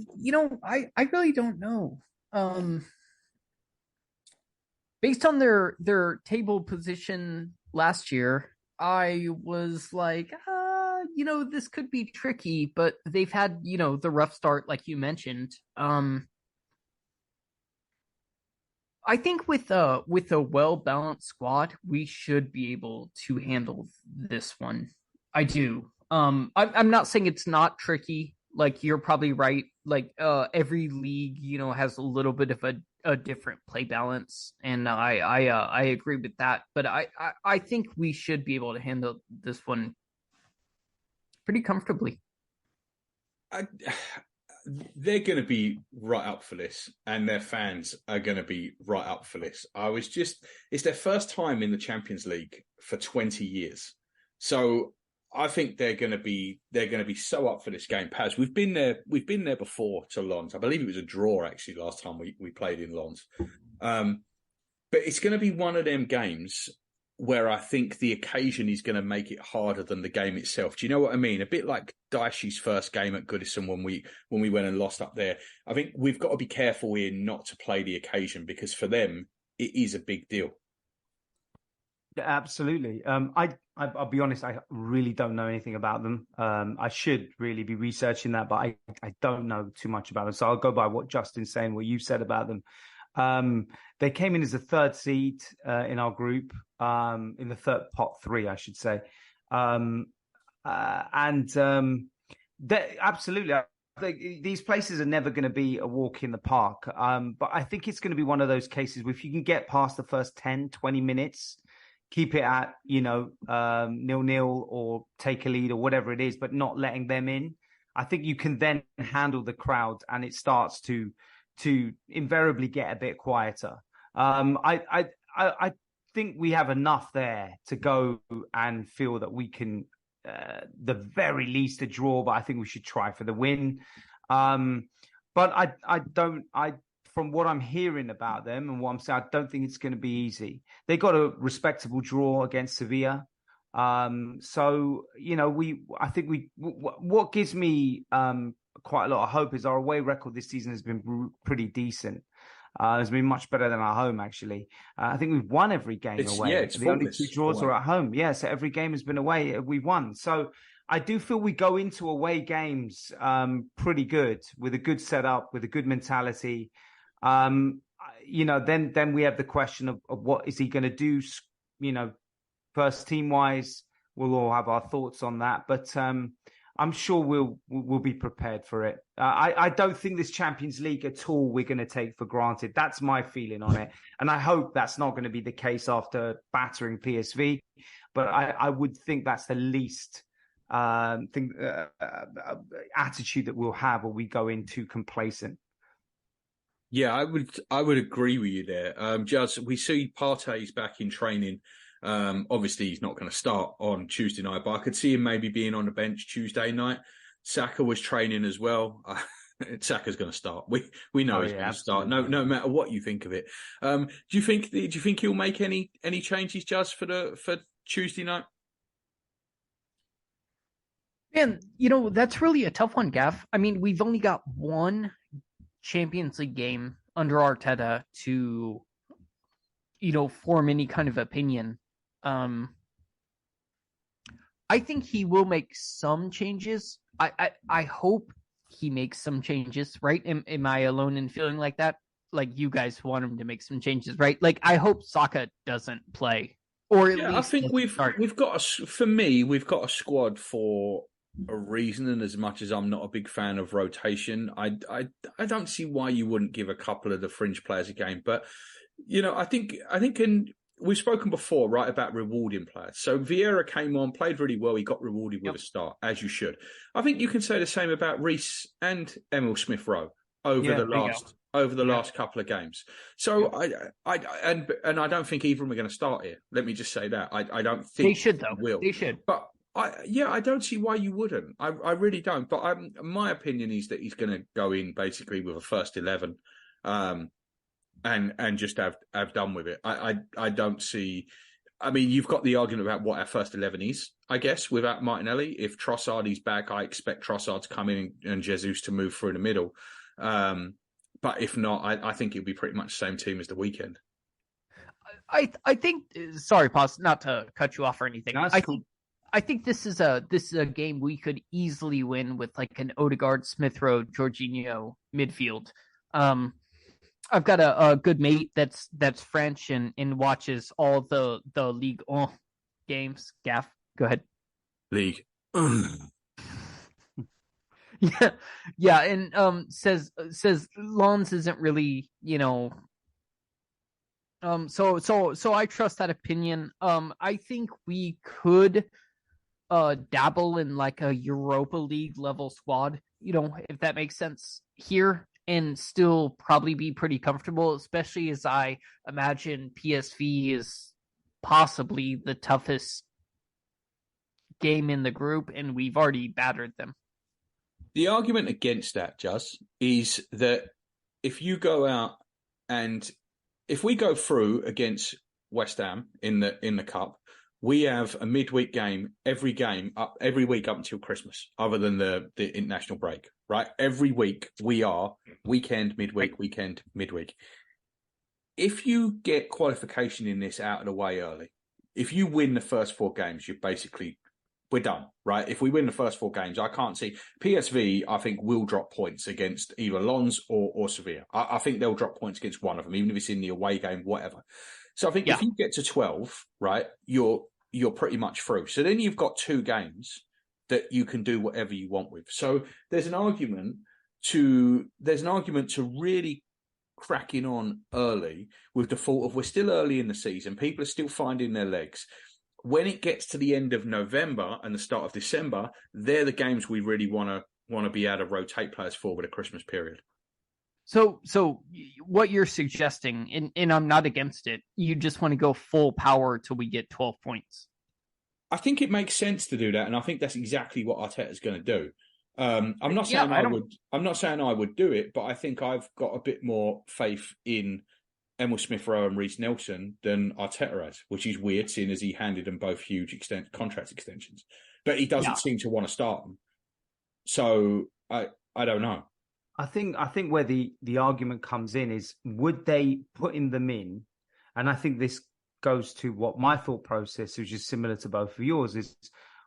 I really don't know. Based on their table position last year, I was like, this could be tricky, but they've had, the rough start, like you mentioned. I think with a well-balanced squad, we should be able to handle this one. I do. I'm not saying it's not tricky. Like, you're probably right. Like, every league, has a little bit of a different play balance, and I agree with that. But I think we should be able to handle this one pretty comfortably. They're going to be right up for this, and their fans are going to be right up for this. It's their first time in the Champions League for 20 years. So I think they're going to be so up for this game. Paz, we've been there before to Lens. I believe it was a draw actually last time we played in Lens. But it's going to be one of them games where I think the occasion is going to make it harder than the game itself. Do you know what I mean? A bit like Daishi's first game at Goodison when we went and lost up there. I think we've got to be careful here not to play the occasion, because for them it is a big deal. Yeah, absolutely. I'll be honest, I really don't know anything about them. I should really be researching that, but I don't know too much about them. So I'll go by what Justin's saying, what you said about them. They came in as a third seed in our group, in the third pot 3, I should say. Absolutely. These places are never going to be a walk in the park. But I think it's going to be one of those cases where if you can get past the first 10, 20 minutes, keep it at, 0-0 or take a lead or whatever it is, but not letting them in. I think you can then handle the crowd, and it starts to invariably get a bit quieter. I think we have enough there to go and feel that we can, the very least, a draw, but I think we should try for the win. But from what I'm hearing about them and what I'm saying, I don't think it's going to be easy. They got a respectable draw against Sevilla. So, what gives me quite a lot of hope is our away record this season has been pretty decent. It's been much better than our home, actually. I think we've won every game away. The only 2 draws are at home. Yeah, so every game has been away. We've won. So I do feel we go into away games pretty good, with a good setup, with a good mentality. Then we have the question of what is he going to do, first team wise. We'll all have our thoughts on that, but I'm sure we'll be prepared for it. I don't think this Champions League at all we're going to take for granted. That's my feeling on it, and I hope that's not going to be the case after battering PSV. But I would think that's the least attitude that we'll have, or we go in too complacent. Yeah, I would agree with you there. Just we see Partey's back in training. Obviously, he's not going to start on Tuesday night, but I could see him maybe being on the bench Tuesday night. Saka was training as well. Saka's going to start. We know he's going to start. No matter what you think of it. Do you think he'll make any changes just for Tuesday night? Man, that's really a tough one, Gav. I mean, we've only got one Champions League game under Arteta to, form any kind of opinion. I think he will make some changes. I hope he makes some changes, right? Am I alone in feeling like that? like you guys want him to make some changes, right? Like I hope Saka doesn't play, or at least I think we've got a squad for a reason, and as much as I'm not a big fan of rotation, I don't see why you wouldn't give a couple of the fringe players a game. But I think we've spoken before, right, about rewarding players. So Vieira came on, played really well. He got rewarded with a start, as you should. I think you can say the same about Reece and Emil Smith-Rowe over the last couple of games. So I don't think either of them are going to start here. Let me just say that I don't think they should though. Will. They should, but I don't see why you wouldn't. I really don't. But my opinion is that he's going to go in basically with a first 11. And just have done with it. I don't see. I mean, you've got the argument about what our first 11 is, I guess, without Martinelli. If Trossard is back, I expect Trossard to come in and Jesus to move through the middle. But if not, I think it'll be pretty much the same team as the weekend. I think. Sorry, pause. Not to cut you off or anything. No, I think this is a game we could easily win with like an Odegaard, Smith-Rowe, Jorginho midfield. I've got a good mate that's French and watches all the Ligue 1 games. Gaff, go ahead. League. yeah, and says Lens isn't really, so I trust that opinion. I think we could dabble in like a Europa League level squad, if that makes sense here, and still probably be pretty comfortable, especially as I imagine PSV is possibly the toughest game in the group, and we've already battered them. The argument against that, Juz, is that if you go out and if we go through against West Ham in the cup, we have a midweek game every week up until Christmas, other than the international break, right? Every week we are weekend, midweek. If you get qualification in this out of the way early, if you win the first 4 games, we're done, right? If we win the first 4 games, I can't see PSV. I think will drop points against either Lens or Sevilla. I think they'll drop points against one of them, even if it's in the away game, whatever. So I think if you get to 12, right, you're pretty much through. So then you've got 2 games that you can do whatever you want with. So there's an argument to really cracking on early with the thought of we're still early in the season. People are still finding their legs. When it gets to the end of November and the start of December, they're the games we really want to be able to rotate players for with a Christmas period. So what you're suggesting, and I'm not against it, you just want to go full power till we get 12 points. I think it makes sense to do that, and I think that's exactly what Arteta's going to do. I'm not saying I'm not saying I would do it, but I think I've got a bit more faith in Emil Smith-Rowe and Reece Nelson than Arteta has, which is weird, seeing as he handed them both huge contract extensions. But he doesn't seem to want to start them. So I don't know. I think where the argument comes in is, would they putting them in? And I think this goes to what my thought process, which is similar to both of yours, is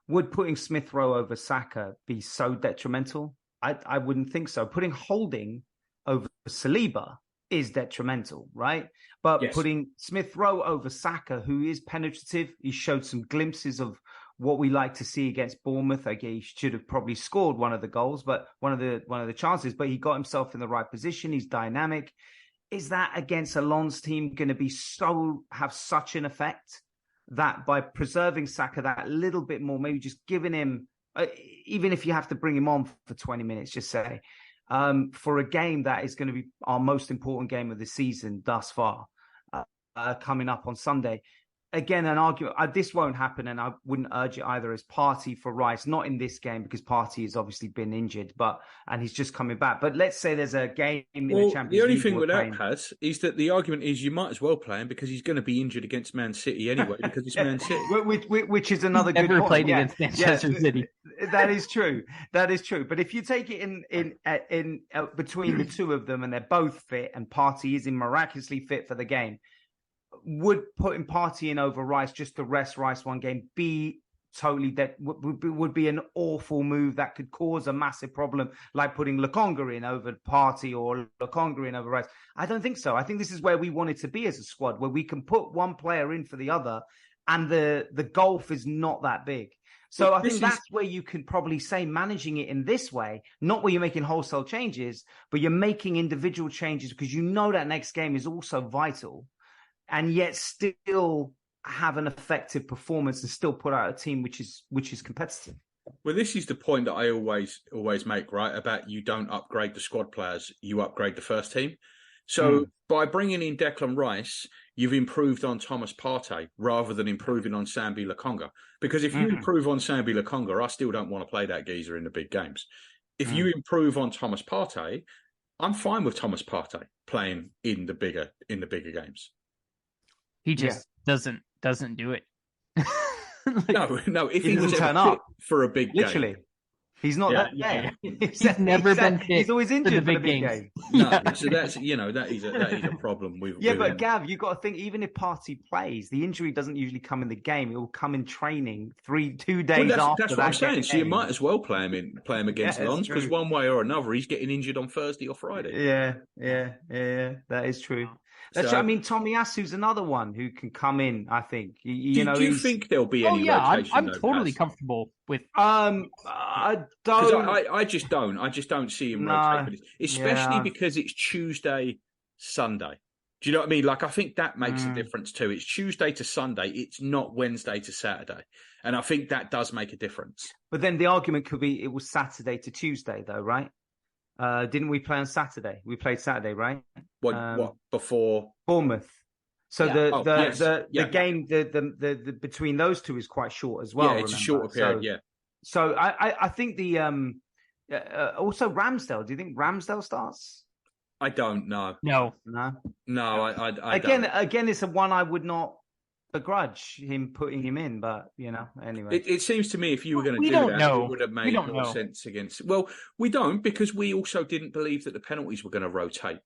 would putting Smith-Rowe over Saka be so detrimental? I wouldn't think so. Putting Holding over Saliba is detrimental, right? But putting Smith-Rowe over Saka, who is penetrative, he showed some glimpses of what we like to see against Bournemouth. Okay, he should have probably scored one of the goals, but one of the chances, but he got himself in the right position. He's dynamic. Is that against a Lens team going to have such an effect that by preserving Saka that little bit more, maybe just giving him, even if you have to bring him on for 20 minutes, just say, for a game that is going to be our most important game of the season thus far, coming up on Sunday. Again, an argument. This won't happen, and I wouldn't urge it either as Partey for Rice. Not in this game because Partey has obviously been injured, and he's just coming back. But let's say there's a game in the Champions League. The only thing with that, Paz, is that the argument is you might as well play him because he's going to be injured against Man City anyway because it's Man City. Which is another good point. Never played against Manchester City. That is true. That is true. But if you take it in between the two of them and they're both fit and Partey is miraculously fit for the game, would putting Partey in over Rice just to rest Rice one game be totally that would be an awful move that could cause a massive problem, like putting Lokonga in over Partey or Lokonga in over Rice. I don't think so. I think this is where we wanted to be as a squad, where we can put one player in for the other, and the gulf is not that big. So I think that's where you can probably say managing it in this way, not where you're making wholesale changes, but you're making individual changes because you know that next game is also vital, and yet still have an effective performance and still put out a team which is competitive. Well, this is the point that I always make, right? About you don't upgrade the squad players, you upgrade the first team. So by bringing in Declan Rice, you've improved on Thomas Partey rather than improving on Sambi Lokonga. Because if you improve on Sambi Lokonga, I still don't want to play that geezer in the big games. If you improve on Thomas Partey, I'm fine with Thomas Partey playing in the bigger games. He just doesn't do it. No. If he was turn up for a big literally. Game, he's not that. Yeah. He's never been fit. He's always injured for the big game. No, so that's that is a problem with. Yeah, with but him. Gav, you got to think. Even if Partey plays, the injury doesn't usually come in the game. It will come in training 2 days after. That's what I'm saying. So you might as well play him against Lons, because one way or another he's getting injured on Thursday or Friday. Yeah. That is true. I mean, Tomiyasu's another one who can come in. I think. Do you think there'll be any rotation? I'm totally comfortable with. I don't. I just don't. I just don't see him rotating, especially because it's Tuesday, Sunday. Do you know what I mean? Like, I think that makes a difference too. It's Tuesday to Sunday. It's not Wednesday to Saturday, and I think that does make a difference. But then the argument could be it was Saturday to Tuesday, though, right? Didn't we play on Saturday? We played Saturday, right? What before Bournemouth? So the the game the between those two is quite short as well. Yeah, it's a shorter period. So I think the also Ramsdale. Do you think Ramsdale starts? I don't know. No. I Again, it's a one I would not begrudge him putting him in, but anyway. It seems to me if you were going to do that, it would have made more sense against. Well, we don't, because we also didn't believe that the penalties were going to rotate,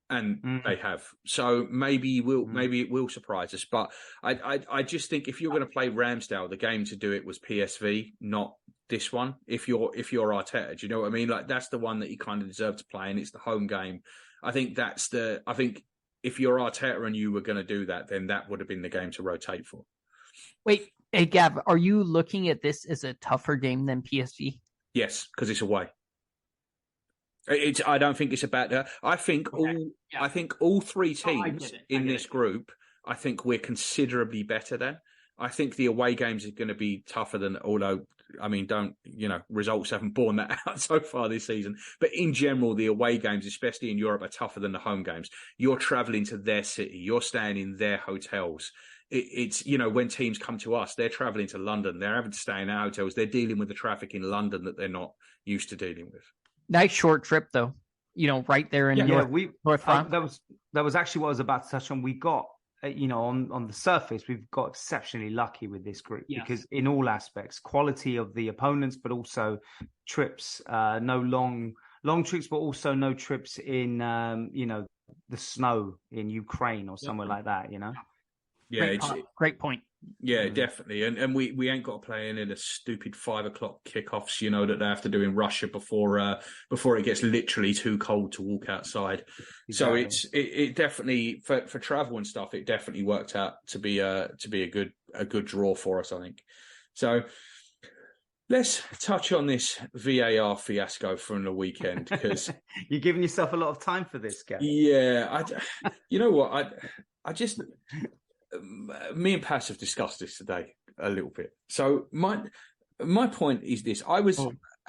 and they have. So maybe it will surprise us. But I just think if you're going to play Ramsdale, the game to do it was PSV, not this one. If you're Arteta, do you know what I mean? Like, that's the one that you kind of deserve to play, and it's the home game. I think if you're Arteta and you were going to do that, then that would have been the game to rotate for. Wait, hey Gav, are you looking at this as a tougher game than PSV? Yes, because it's away. I don't think it's about that. I think all three teams in this group, I think we're considerably better than. I think the away games are going to be tougher than, although, I mean, results haven't borne that out so far this season. But in general, the away games, especially in Europe, are tougher than the home games. You're travelling to their city. You're staying in their hotels. It's when teams come to us, they're travelling to London. They're having to stay in our hotels. They're dealing with the traffic in London that they're not used to dealing with. Nice short trip, though. Right there in North Front. That was actually what I was about to touch on. We got, on the surface, we've got exceptionally lucky with this group because in all aspects, quality of the opponents, but also trips, no long trips, but also no trips in, the snow in Ukraine or somewhere like that, Yeah, great point. Yeah, definitely. And we ain't got to play in a stupid 5:00 kickoffs, that they have to do in Russia before it gets literally too cold to walk outside. Exactly. So it definitely for travel and stuff, it definitely worked out to be a good draw for us, I think. So let's touch on this VAR fiasco from the weekend, because you're giving yourself a lot of time for this, Gary. Yeah, you know what? I just. Me and Pass have discussed this today a little bit. So my point is this: I was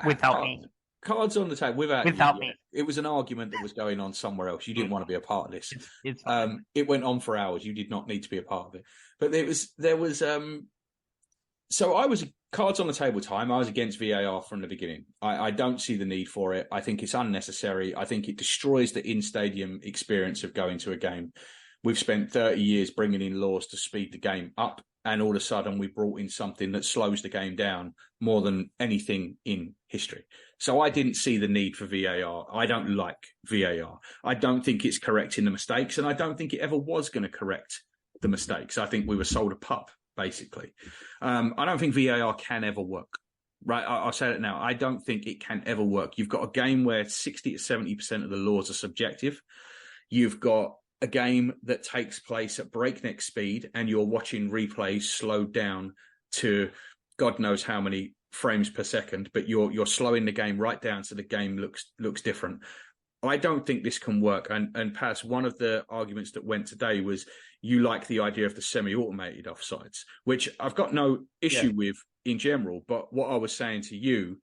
without me. Cards on the table without me. It was an argument that was going on somewhere else. You didn't want to be a part of this. It went on for hours. You did not need to be a part of it. But there was. So I was cards on the table time. I was against VAR from the beginning. I don't see the need for it. I think it's unnecessary. I think it destroys the in-stadium experience of going to a game. We've spent 30 years bringing in laws to speed the game up, and all of a sudden we brought in something that slows the game down more than anything in history. So I didn't see the need for VAR. I don't like VAR. I don't think it's correcting the mistakes, and I don't think it ever was going to correct the mistakes. I think we were sold a pup basically. I don't think VAR can ever work. Right, I'll say it now. I don't think it can ever work. You've got a game where 60 to 70% of the laws are subjective. You've got a game that takes place at breakneck speed, and you're watching replays slowed down to God knows how many frames per second, but you're slowing the game right down so the game looks different. I don't think this can work. And Paz, one of the arguments that went today was you like the idea of the semi-automated offsides, which I've got no issue with in general. But what I was saying to you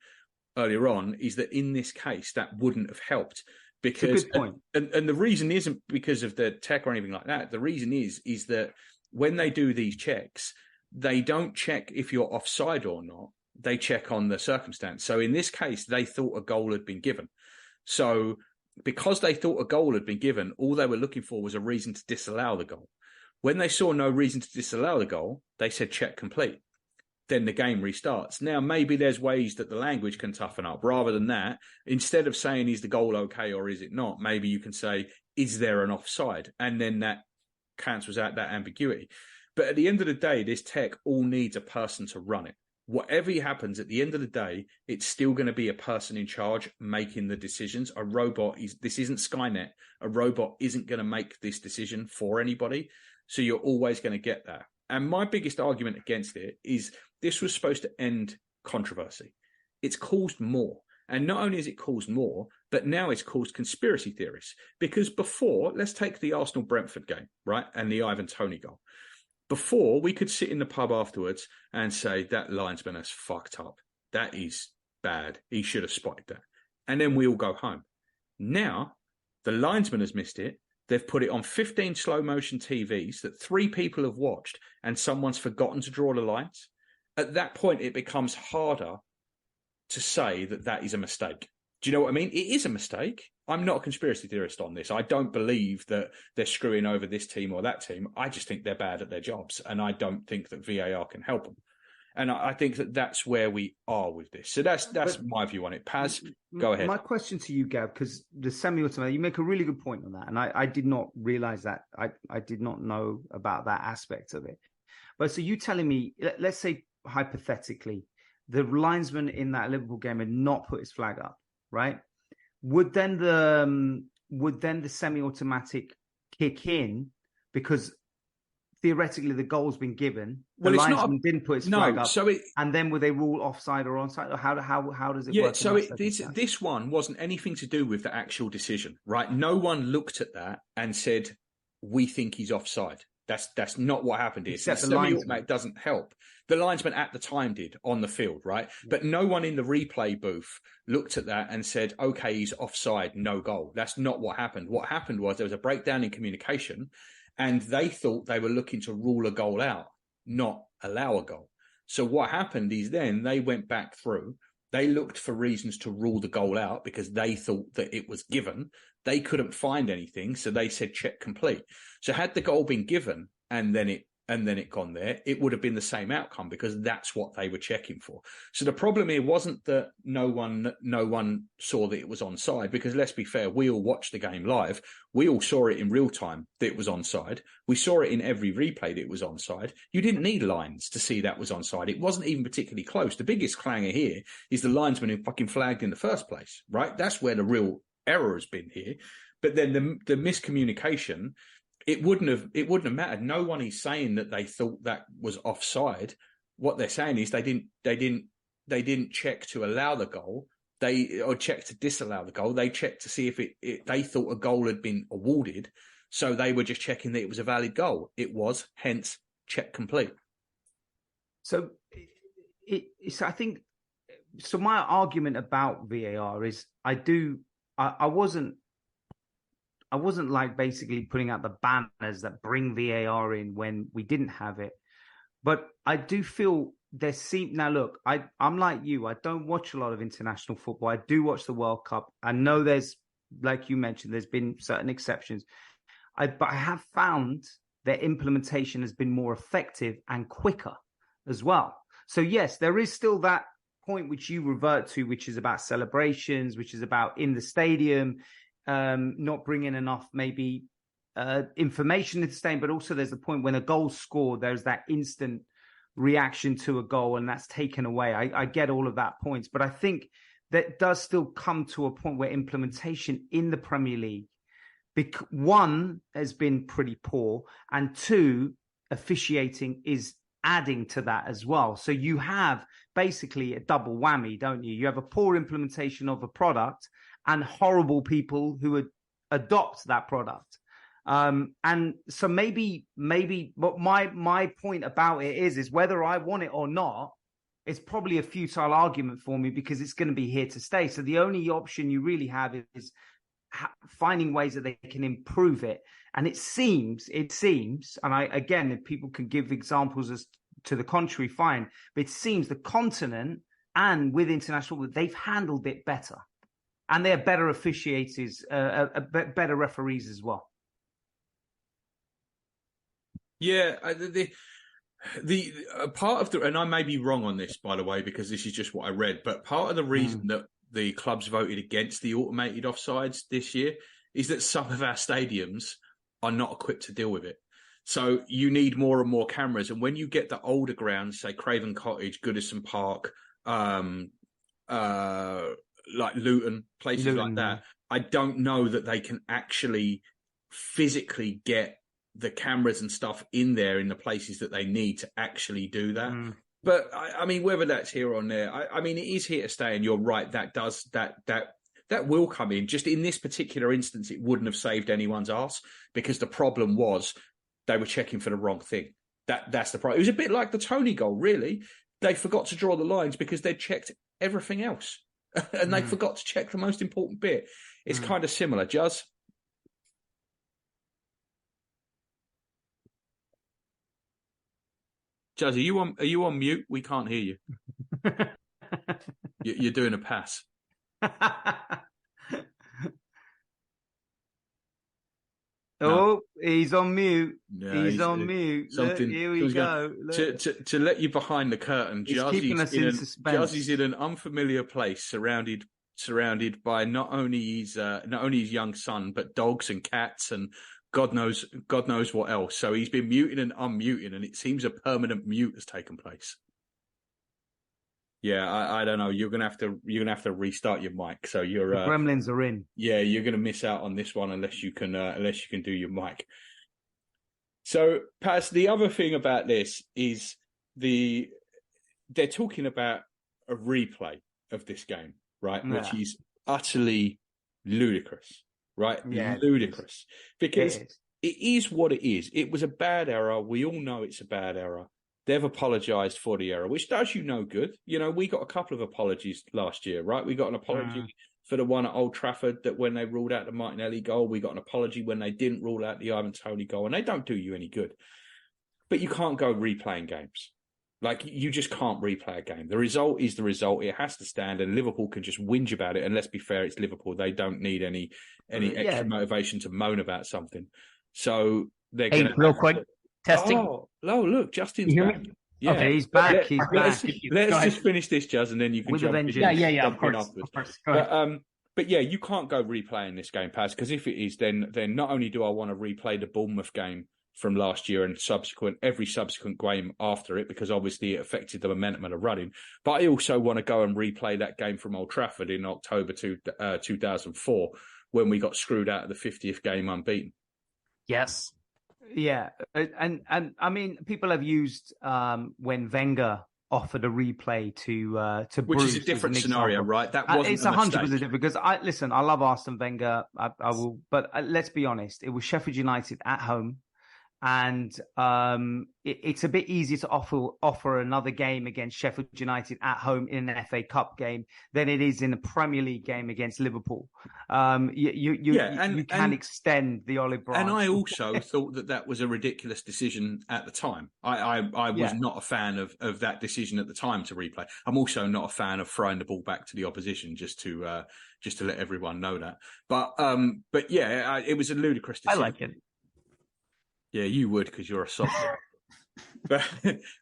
earlier on is that in this case, that wouldn't have helped. Because, good point. And the reason isn't because of the tech or anything like that. The reason is that when they do these checks, they don't check if you're offside or not. They check on the circumstance. So in this case, they thought a goal had been given. So because they thought a goal had been given, all they were looking for was a reason to disallow the goal. When they saw no reason to disallow the goal, they said check complete. Then the game restarts. Now, maybe there's ways that the language can toughen up. Rather than that, instead of saying, is the goal okay or is it not, maybe you can say, is there an offside? And then that cancels out that ambiguity. But at the end of the day, this tech all needs a person to run it. Whatever happens, at the end of the day, it's still going to be a person in charge making the decisions. A robot this isn't Skynet. A robot isn't going to make this decision for anybody. So you're always going to get that. And my biggest argument against it is this was supposed to end controversy. It's caused more. And not only has it caused more, but now it's caused conspiracy theories. Because before, let's take the Arsenal-Brentford game, right? And the Ivan Toney goal. Before, we could sit in the pub afterwards and say, that linesman has fucked up. That is bad. He should have spotted that. And then we all go home. Now, the linesman has missed it. They've put it on 15 slow-motion TVs that 3 people have watched, and someone's forgotten to draw the lines. At that point, it becomes harder to say that that is a mistake. Do you know what I mean? It is a mistake. I'm not a conspiracy theorist on this. I don't believe that they're screwing over this team or that team. I just think they're bad at their jobs, and I don't think that VAR can help them. And I think that that's where we are with this. So that's my view on it. Paz, go ahead. My question to you, Gab, because the semi-automatic, you make a really good point on that, and I did not realize that. I did not know about that aspect of it. But so you telling me, let's say hypothetically, the linesman in that Liverpool game had not put his flag up, right? Would then the semi-automatic kick in because theoretically the goal's been given? The linesman didn't put his flag up, and then would they rule offside or onside? Or how does it work? Yeah, so this one wasn't anything to do with the actual decision, right? No one looked at that and said, "We think he's offside." That's not what happened here. Except the linesman doesn't help. The linesman at the time did on the field, right? Yeah. But no one in the replay booth looked at that and said, okay, he's offside, no goal. That's not what happened. What happened was there was a breakdown in communication, and they thought they were looking to rule a goal out, not allow a goal. So what happened is then they went back through. They looked for reasons to rule the goal out because they thought that it was given. They couldn't find anything, so they said check complete. So had the goal been given and then it gone there, it would have been the same outcome because that's what they were checking for. So the problem here wasn't that no one saw that it was onside, because let's be fair, we all watched the game live. We all saw it in real time that it was onside. We saw it in every replay that it was onside. You didn't need lines to see that was onside. It wasn't even particularly close. The biggest clanger here is the linesman who fucking flagged in the first place, right? That's where the real error has been here. But then the miscommunication, it wouldn't have mattered. No one is saying that they thought that was offside. What they're saying is they didn't check to allow the goal. Or check to disallow the goal. They checked to see if they thought a goal had been awarded. So they were just checking that it was a valid goal. It was, hence check complete. So I think my argument about VAR is I wasn't like basically putting out the banners that bring VAR in when we didn't have it. But I do feel now look, I'm like you, I don't watch a lot of international football. I do watch the World Cup. I know there's, like you mentioned, there's been certain exceptions. But I have found their implementation has been more effective and quicker as well. So yes, there is still that point which you revert to, which is about celebrations, which is about in the stadium, not bringing enough maybe information into the stadium, but also there's the point when a goal's scored, there's that instant reaction to a goal and that's taken away. I get all of that points, but I think that does still come to a point where implementation in the Premier League, one, has been pretty poor, and two, officiating is adding to that as well. So you have basically a double whammy, don't you? You have a poor implementation of a product and horrible people who would adopt that product. And so maybe what my point about it is whether I want it or not, it's probably a futile argument for me because it's going to be here to stay. So the only option you really have is finding ways that they can improve it. And it seems, and again, if people can give examples as to the contrary, fine. But it seems the continent and with international, they've handled it better. And they're better officiators, better referees as well. Yeah, the part of and I may be wrong on this, by the way, because this is just what I read, but part of the reason that the clubs voted against the automated offsides this year is that some of our stadiums are not equipped to deal with it. So you need more and more cameras. And when you get the older grounds, say Craven Cottage, Goodison Park, like Luton, places like that, I don't know that they can actually physically get the cameras and stuff in there in the places that they need to actually do that. But I mean, whether that's here or there, I mean, it is here to stay. And you're right, that will come in. Just in this particular instance, it wouldn't have saved anyone's arse because the problem was they were checking for the wrong thing. That's the problem. It was a bit like the Tony goal, really. They forgot to draw the lines because they'd checked everything else. And they forgot to check the most important bit. It's kind of similar. Juz? Juz, are you on mute? We can't hear you. You're doing a pass. Oh, he's on mute. No, he's on mute. Look, here we go. To let you behind the curtain, Juzzy's in an unfamiliar place, surrounded by not only his young son, but dogs and cats and God knows what else. So he's been muting and unmuting, and it seems a permanent mute has taken place. Yeah, I don't know. You're gonna have to restart your mic. So the gremlins are in. Yeah, you're gonna miss out on this one unless you can do your mic. So, Paz, the other thing about this is they're talking about a replay of this game, right? Yeah. Which is utterly ludicrous, right? Yeah, ludicrous. Because it is what it is. It was a bad error. We all know it's a bad error. They've apologised for the error, which does you no good. You know, we got a couple of apologies last year, right? We got an apology for the one at Old Trafford that when they ruled out the Martinelli goal. We got an apology when they didn't rule out the Ivan Toney goal, and they don't do you any good. But you can't go replaying games. Like, you just can't replay a game. The result is the result. It has to stand, and Liverpool can just whinge about it. And let's be fair, it's Liverpool. They don't need any extra motivation to moan about something. So they're going to... real quick. Testing. Oh, look, Justin's back. Yeah, okay, he's back. Let's just finish this, Juz, and then you can jump in. Yeah, of course. But yeah, you can't go replaying this game, Paz, because if it is, then not only do I want to replay the Bournemouth game from last year and every subsequent game after it, because obviously it affected the momentum of the running, but I also want to go and replay that game from Old Trafford in October 2004 when we got screwed out of the 50th game unbeaten. Yes. Yeah, and I mean, people have used when Wenger offered a replay to which Bruce, is a different scenario, right? That wasn't it's 100% different because I love Arsene Wenger, I will, but let's be honest, it was Sheffield United at home, and it's a bit easier to offer another game against Sheffield United at home in an FA Cup game than it is in a Premier League game against Liverpool. You can extend the olive branch. And I also thought that was a ridiculous decision at the time. I was not a fan of that decision at the time to replay. I'm also not a fan of throwing the ball back to the opposition just to let everyone know that. But yeah, it was a ludicrous decision. I like it. Yeah, you would because you're a soft.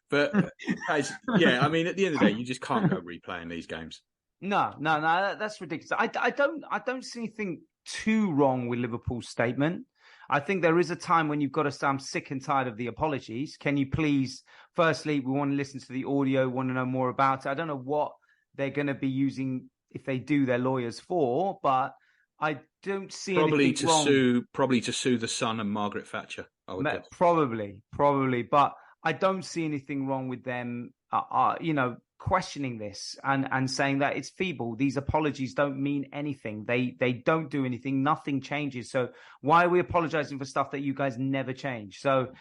but guys, yeah, I mean, at the end of the day, you just can't go replaying these games. No, that's ridiculous. I don't see anything too wrong with Liverpool's statement. I think there is a time when you've got to say, I'm sick and tired of the apologies. Can you please, firstly, we want to listen to the audio, want to know more about it. I don't know what they're going to be using, if they do, their lawyers for, but I don't see anything wrong. Probably to sue the Sun and Margaret Thatcher, I would guess. Probably. But I don't see anything wrong with them, questioning this and saying that it's feeble. These apologies don't mean anything. They don't do anything. Nothing changes. So why are we apologizing for stuff that you guys never change? So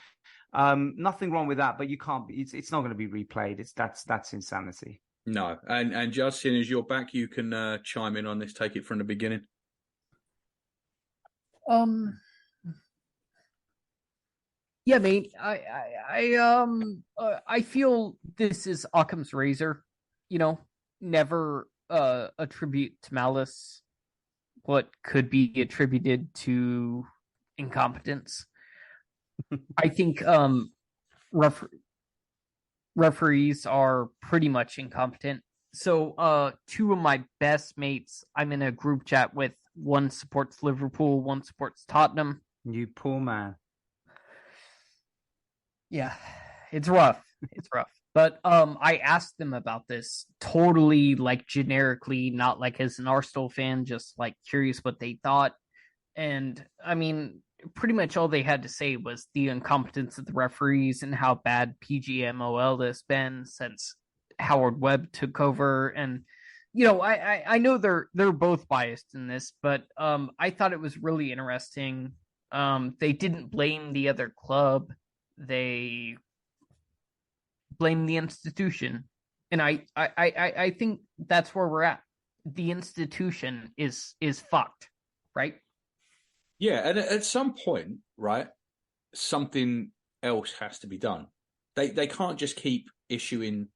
nothing wrong with that, but you can't. It's not going to be replayed. That's insanity. No, and just seeing as you're back, you can chime in on this. Take it from the beginning. Yeah, mate. I feel this is Occam's razor. Never attribute to malice what could be attributed to incompetence. I think referees are pretty much incompetent. So two of my best mates, I'm in a group chat with. One supports Liverpool, one supports Tottenham. You poor man. Yeah, it's rough. But I asked them about this totally generically, not as an Arsenal fan, just curious what they thought. And I mean, pretty much all they had to say was the incompetence of the referees and how bad PGMOL has been since Howard Webb took over. And I know they're both biased in this, but I thought it was really interesting. They didn't blame the other club; they blamed the institution, and I think that's where we're at. The institution is fucked, right? Yeah, and at some point, right, something else has to be done. They can't just keep issuing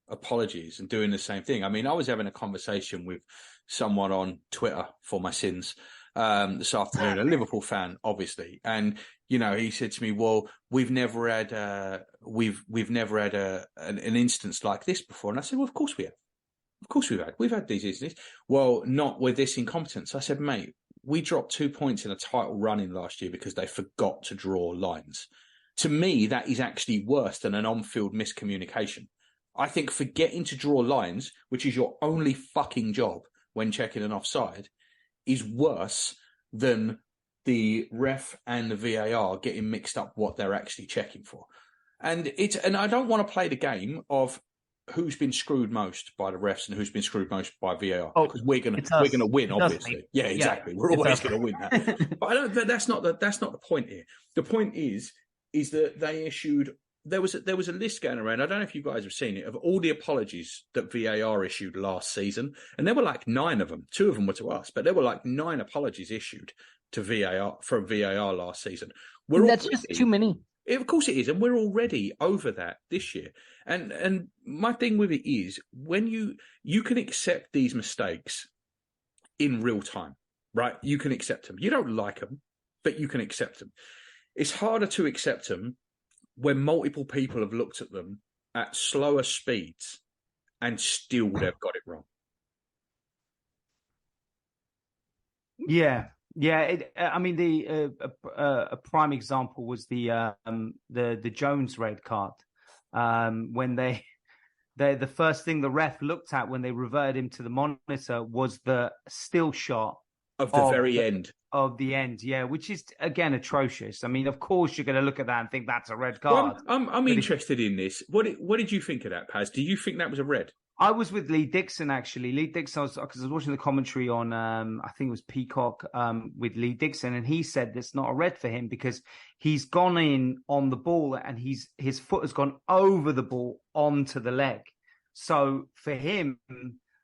apologies and doing the same thing. I mean, I was having a conversation with someone on Twitter for my sins this afternoon, a Liverpool fan, obviously, and he said to me, "Well, we've never had an instance like this before." And I said, "Well, of course we have. Of course we've had these instances. Well, not with this incompetence." I said, "Mate, we dropped 2 points in a title running last year because they forgot to draw lines. To me, that is actually worse than an on-field miscommunication. I think forgetting to draw lines, which is your only fucking job when checking an offside, is worse than the ref and the VAR getting mixed up what they're actually checking for." And I don't want to play the game of who's been screwed most by the refs and who's been screwed most by VAR, because we're gonna win, obviously. Yeah, exactly. We're always gonna win that. But that's not the point here. The point is that they issued. There was a list going around. I don't know if you guys have seen it, of all the apologies that VAR issued last season, and there were 9 of them. 2 of them were to us, but there were 9 apologies issued to VAR from VAR last season. That's just too many. Of course it is, and we're already over that this year. And my thing with it is, when you can accept these mistakes in real time, right? You can accept them. You don't like them, but you can accept them. It's harder to accept them when multiple people have looked at them at slower speeds and still they've got it wrong. Yeah. I mean, a prime example was the Jones red card, when the first thing the ref looked at when they reverted him to the monitor was the still shot of the very end. Of the end, yeah, which is again atrocious. I mean, of course you're going to look at that and think that's a red card. Well, I'm interested in this. What did you think of that, Paz? Do you think that was a red? I was with Lee Dixon, actually. Lee Dixon, because I was watching the commentary on, I think it was Peacock, with Lee Dixon, and he said that's not a red for him because he's gone in on the ball and his foot has gone over the ball onto the leg. So for him,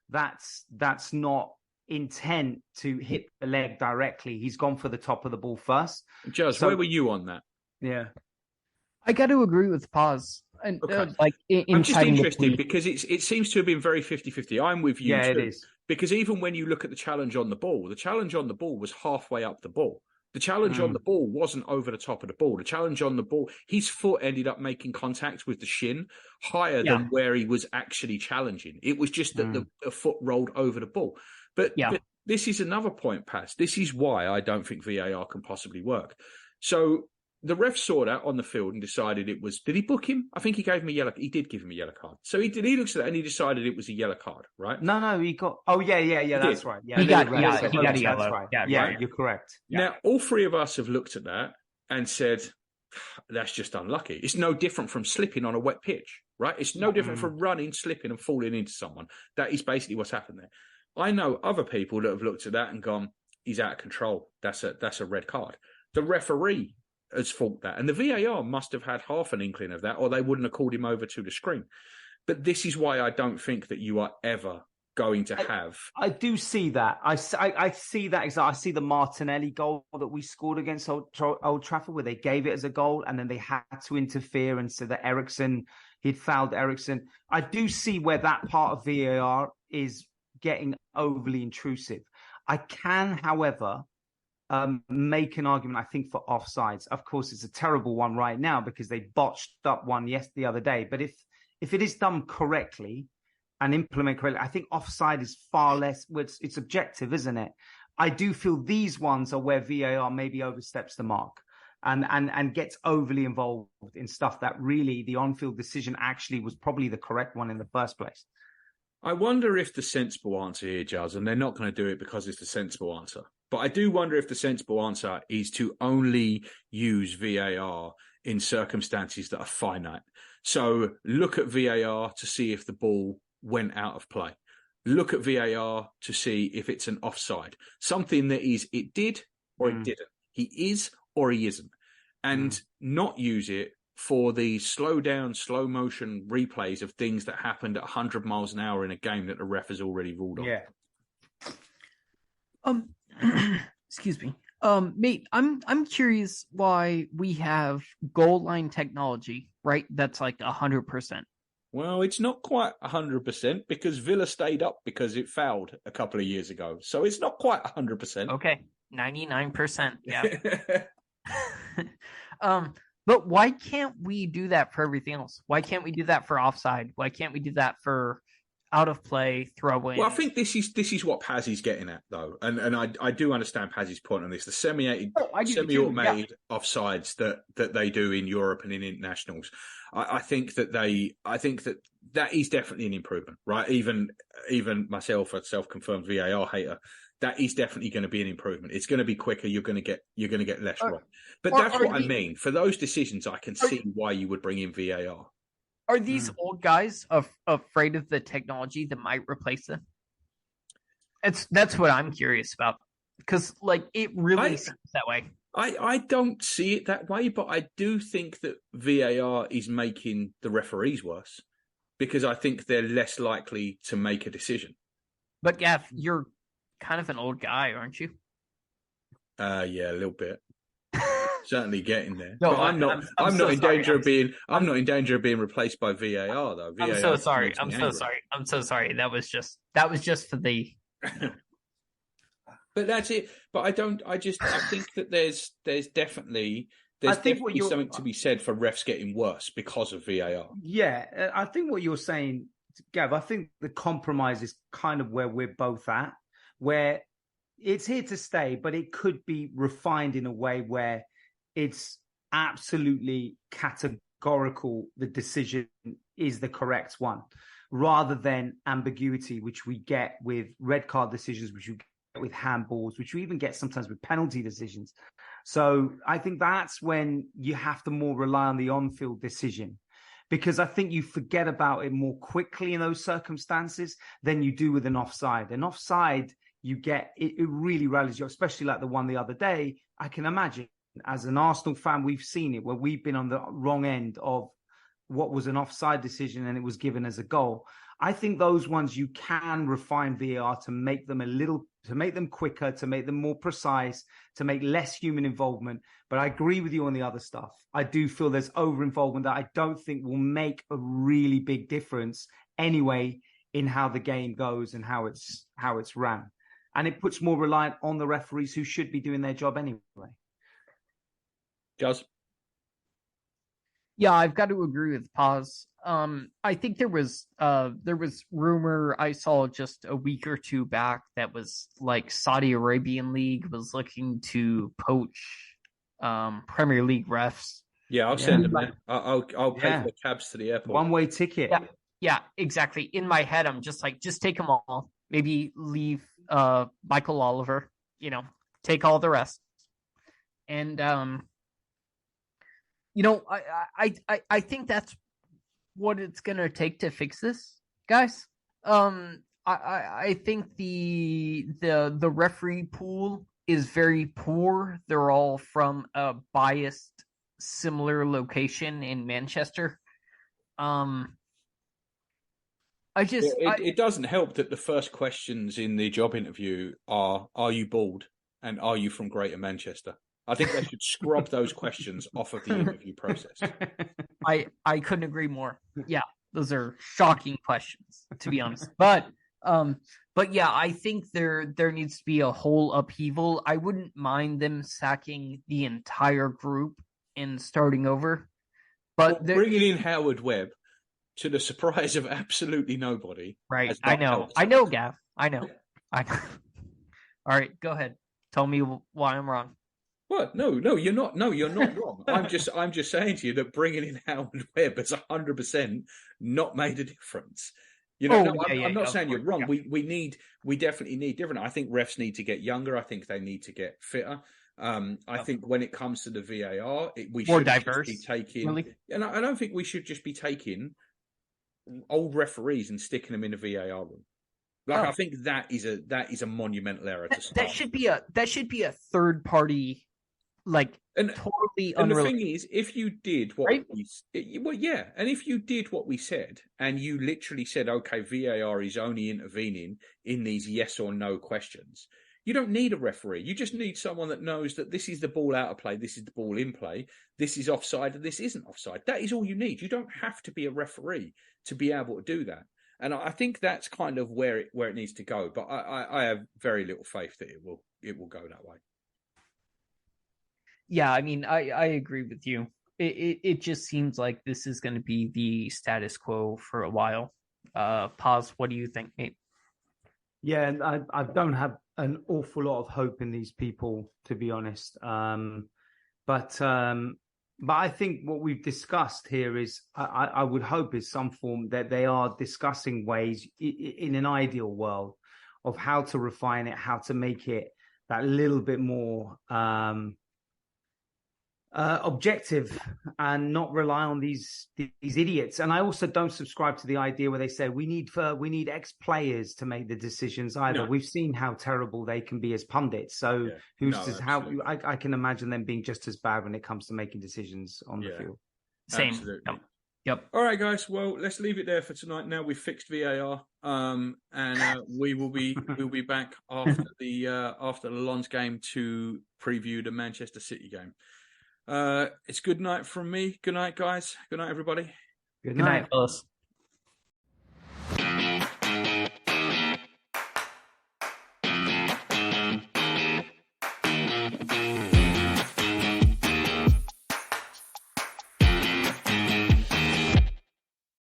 that's not intent to hit the leg directly. He's gone for the top of the ball first. Judge, where were you on that? Yeah. I got to agree with Paz. And, okay. I'm just interested because it seems to have been very 50-50. I'm with you. Yeah, too, it is. Because even when you look at the challenge on the ball was halfway up the ball. The challenge on the ball wasn't over the top of the ball. The challenge on the ball, his foot ended up making contact with the shin higher than where he was actually challenging. It was just that the foot rolled over the ball. But this is another point, Paz. This is why I don't think VAR can possibly work. So the ref saw that on the field and decided it was. Did he book him? I think he gave him a yellow. He did give him a yellow card. So he did. He looks at that and he decided it was a yellow card, right? No, he got. Oh yeah. That's right. Yeah, he got a yellow. That's right. Yeah, you're correct. Yeah. Now all three of us have looked at that and said, "That's just unlucky." It's no different from slipping on a wet pitch, right? It's no different from running, slipping, and falling into someone. That is basically what's happened there. I know other people that have looked at that and gone, "He's out of control. That's a red card." The referee has thought that. And the VAR must have had half an inkling of that, or they wouldn't have called him over to the screen. But this is why I don't think that you are ever going to have. I do see that. I see that. I see the Martinelli goal that we scored against Old Trafford, where they gave it as a goal, and then they had to interfere and say that he'd fouled Ericsson. I do see where that part of VAR is getting overly intrusive. I can, however, make an argument, I think, for offsides. Of course, it's a terrible one right now because they botched up one the other day. But if it is done correctly and implemented correctly, I think offside is far less. It's objective, isn't it? I do feel these ones are where VAR maybe oversteps the mark and gets overly involved in stuff that really the on-field decision actually was probably the correct one in the first place. I wonder if the sensible answer here, Giles, and they're not going to do it because it's the sensible answer, but I do wonder if the sensible answer is to only use VAR in circumstances that are finite. So look at VAR to see if the ball went out of play. Look at VAR to see if it's an offside. Something that is, it did or it didn't. He is or he isn't. And not use it for the slow down, slow motion replays of things that happened at 100 miles an hour in a game that the ref has already ruled on. Yeah. Excuse me. Mate, I'm curious why we have goal line technology, right? That's like 100%. Well, it's not quite 100% because Villa stayed up because it fouled a couple of years ago. So it's not quite 100%. Okay. 99%. Yeah. But why can't we do that for everything else? Why can't we do that for offside? Why can't we do that for out of play, throw in? Well, I think this is what Pazzi's getting at, though, and I do understand Pazzi's point on this. The semi-automated offsides that they do in Europe and in internationals, I think that is definitely an improvement, right? Even myself, a self-confirmed VAR hater, that is definitely going to be an improvement. It's going to be quicker. You're going to get less wrong. But that's what I mean. For those decisions, I can see why you would bring in VAR. Are these old guys afraid of the technology that might replace them? That's what I'm curious about, because like it really seems that way. I don't see it that way, but I do think that VAR is making the referees worse because I think they're less likely to make a decision. But Gav, you're kind of an old guy, aren't you? Yeah, a little bit. Certainly getting there. No, but I'm not in danger of being replaced by VAR though. I'm so sorry. I'm so sorry. That was just for the. But that's it. But I think that there's definitely something to be said for refs getting worse because of VAR. Yeah, I think what you're saying, Gav, I think the compromise is kind of where we're both at, where it's here to stay, but it could be refined in a way where it's absolutely categorical. The decision is the correct one, rather than ambiguity, which we get with red card decisions, which we get with handballs, which we even get sometimes with penalty decisions. So I think that's when you have to more rely on the on-field decision, because I think you forget about it more quickly in those circumstances than you do with an offside. An offside, you get it really rallies you, especially like the one the other day. I can imagine as an Arsenal fan, we've seen it where we've been on the wrong end of what was an offside decision and it was given as a goal. I think those ones you can refine VAR to make them quicker, to make them more precise, to make less human involvement. But I agree with you on the other stuff. I do feel there's over involvement that I don't think will make a really big difference anyway in how the game goes and how it's ran. And it puts more reliance on the referees who should be doing their job anyway. Jazz? Yeah, I've got to agree with Paz. I think there was rumor I saw just a week or two back that was like Saudi Arabian League was looking to poach Premier League refs. Yeah, I'll send them. I'll pay for the cabs to the airport. One-way ticket. Yeah, exactly. In my head, I'm just like, just take them all. Maybe leave Michael Oliver. Take all the rest. And I think that's what it's gonna take to fix this, guys. I think the referee pool is very poor. They're all from a biased, similar location in Manchester. It doesn't help that the first questions in the job interview are you bald and are you from Greater Manchester? I think they should scrub those questions off of the interview process. I couldn't agree more. Yeah, those are shocking questions, to be honest. But yeah, I think there needs to be a whole upheaval. I wouldn't mind them sacking the entire group and starting over. But bringing in Howard Webb, to the surprise of absolutely nobody. Right, I know, Gav. I know. All right, go ahead. Tell me why I'm wrong. What? No, you're not. No, you're not wrong. I'm just saying to you that bringing in Howard Webb has 100% not made a difference. I'm not saying you're wrong. Yeah. We definitely need different. I think refs need to get younger. I think they need to get fitter. I think when it comes to the VAR, we more should diverse. Just be taking. Really? And I don't think we should just be taking old referees and sticking them in a VAR room. I think that is a monumental error. That should be a third party. Totally and the thing is, if you did what if you did what we said, and you literally said, okay, VAR is only intervening in these yes or no questions, you don't need a referee. You just need someone that knows that this is the ball out of play, this is the ball in play, this is offside, and this isn't offside. That is all you need. You don't have to be a referee to be able to do that. And I think that's kind of where it needs to go. But I have very little faith that it will go that way. Yeah, I mean, I agree with you. It just seems like this is going to be the status quo for a while. Paz, what do you think, Nate? Yeah, and I don't have an awful lot of hope in these people, to be honest. But I think what we've discussed here is, I would hope, is some form that they are discussing ways in an ideal world of how to refine it, how to make it that little bit more objective and not rely on these idiots. And I also don't subscribe to the idea where they say we need ex-players to make the decisions either. No. We've seen how terrible they can be as pundits. So I can imagine them being just as bad when it comes to making decisions on the field. Same. Absolutely. Yep. All right, guys. Well, let's leave it there for tonight. Now we've fixed VAR, and we'll be back after the Lons game to preview the Manchester City game. It's good night from me. Good night, guys. Good night, everybody. Good night, fellas.